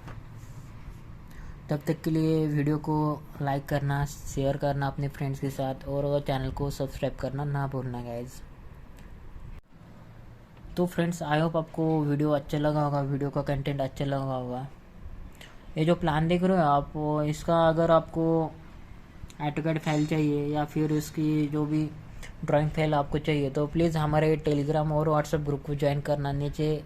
तब तक के लिए वीडियो को लाइक करना, शेयर करना अपने फ्रेंड्स के साथ और चैनल को सब्सक्राइब करना ना भूलना गाइज। तो फ्रेंड्स, आई होप आपको वीडियो अच्छा लगा होगा, वीडियो का कंटेंट अच्छा लगा होगा। ये जो प्लान देख रहे हो आप, इसका अगर आपको AutoCAD फाइल चाहिए या फिर इसकी जो भी ड्राइंग फाइल आपको चाहिए तो प्लीज़ हमारे टेलीग्राम और व्हाट्सएप ग्रुप को ज्वाइन करना। नीचे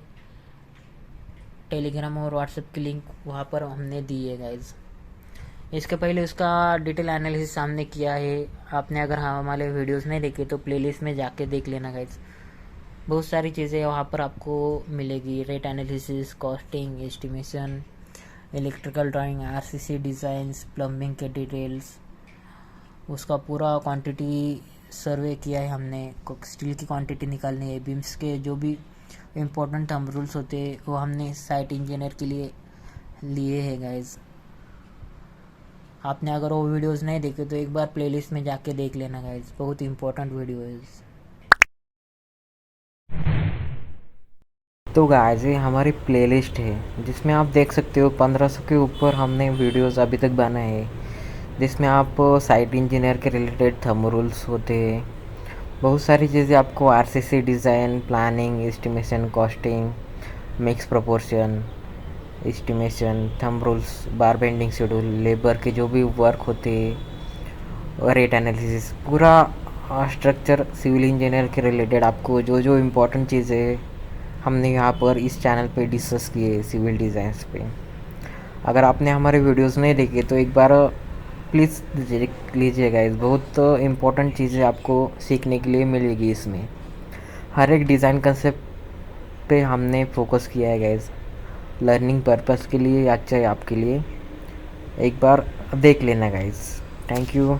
टेलीग्राम और व्हाट्सएप की लिंक वहाँ पर हमने दी है गाइज। इसके पहले उसका डिटेल एनालिसिस सामने किया है, आपने अगर हमारे वीडियोस नहीं देखे तो प्लेलिस्ट में जाके देख लेना गाइज। बहुत सारी चीज़ें वहाँ पर आपको मिलेगी, rate analysis, costing, estimation, electrical drawing, RCC designs, plumbing के डिटेल्स, उसका पूरा क्वांटिटी सर्वे किया है हमने, स्टील की क्वांटिटी निकालनी है, बीम्स के जो भी इम्पोर्टेंट थंब रूल्स होते हैं वो हमने साइट इंजीनियर के लिए लिए हैं गाइज। आपने अगर वो वीडियोस नहीं देखे तो एक बार प्लेलिस्ट में जाके देख लेना गाइज, बहुत इंपॉर्टेंट वीडियो है। तो गाइज ये हमारी प्लेलिस्ट है जिसमें आप देख सकते हो 1500 के ऊपर हमने वीडियोस अभी तक बनाए हैं, जिसमें आप साइट इंजीनियर के रिलेटेड थंब रूल्स होते हैं, बहुत सारी चीज़ें आपको RCC design, planning, estimation, costing, mix proportion, estimation, thumb rules, बार बेंडिंग शेड्यूल, लेबर के जो भी वर्क होते हैं और रेट एनालिसिस, पूरा स्ट्रक्चर सिविल इंजीनियर के रिलेटेड आपको जो जो इम्पोर्टेंट चीज़ें हमने यहाँ पर इस चैनल पे डिस्कस किए सिविल डिज़ाइंस पे। अगर आपने हमारे वीडियोस नहीं देखे तो एक बार प्लीज़ देख लीजिएगा, इस बहुत इम्पोर्टेंट चीज़ें आपको सीखने के लिए मिलेगी इसमें। हर एक डिज़ाइन कंसेप्ट पे हमने फोकस किया है गाइस, लर्निंग पर्पस के लिए या चाहे आपके लिए। एक बार देख लेना गाइस। Thank you.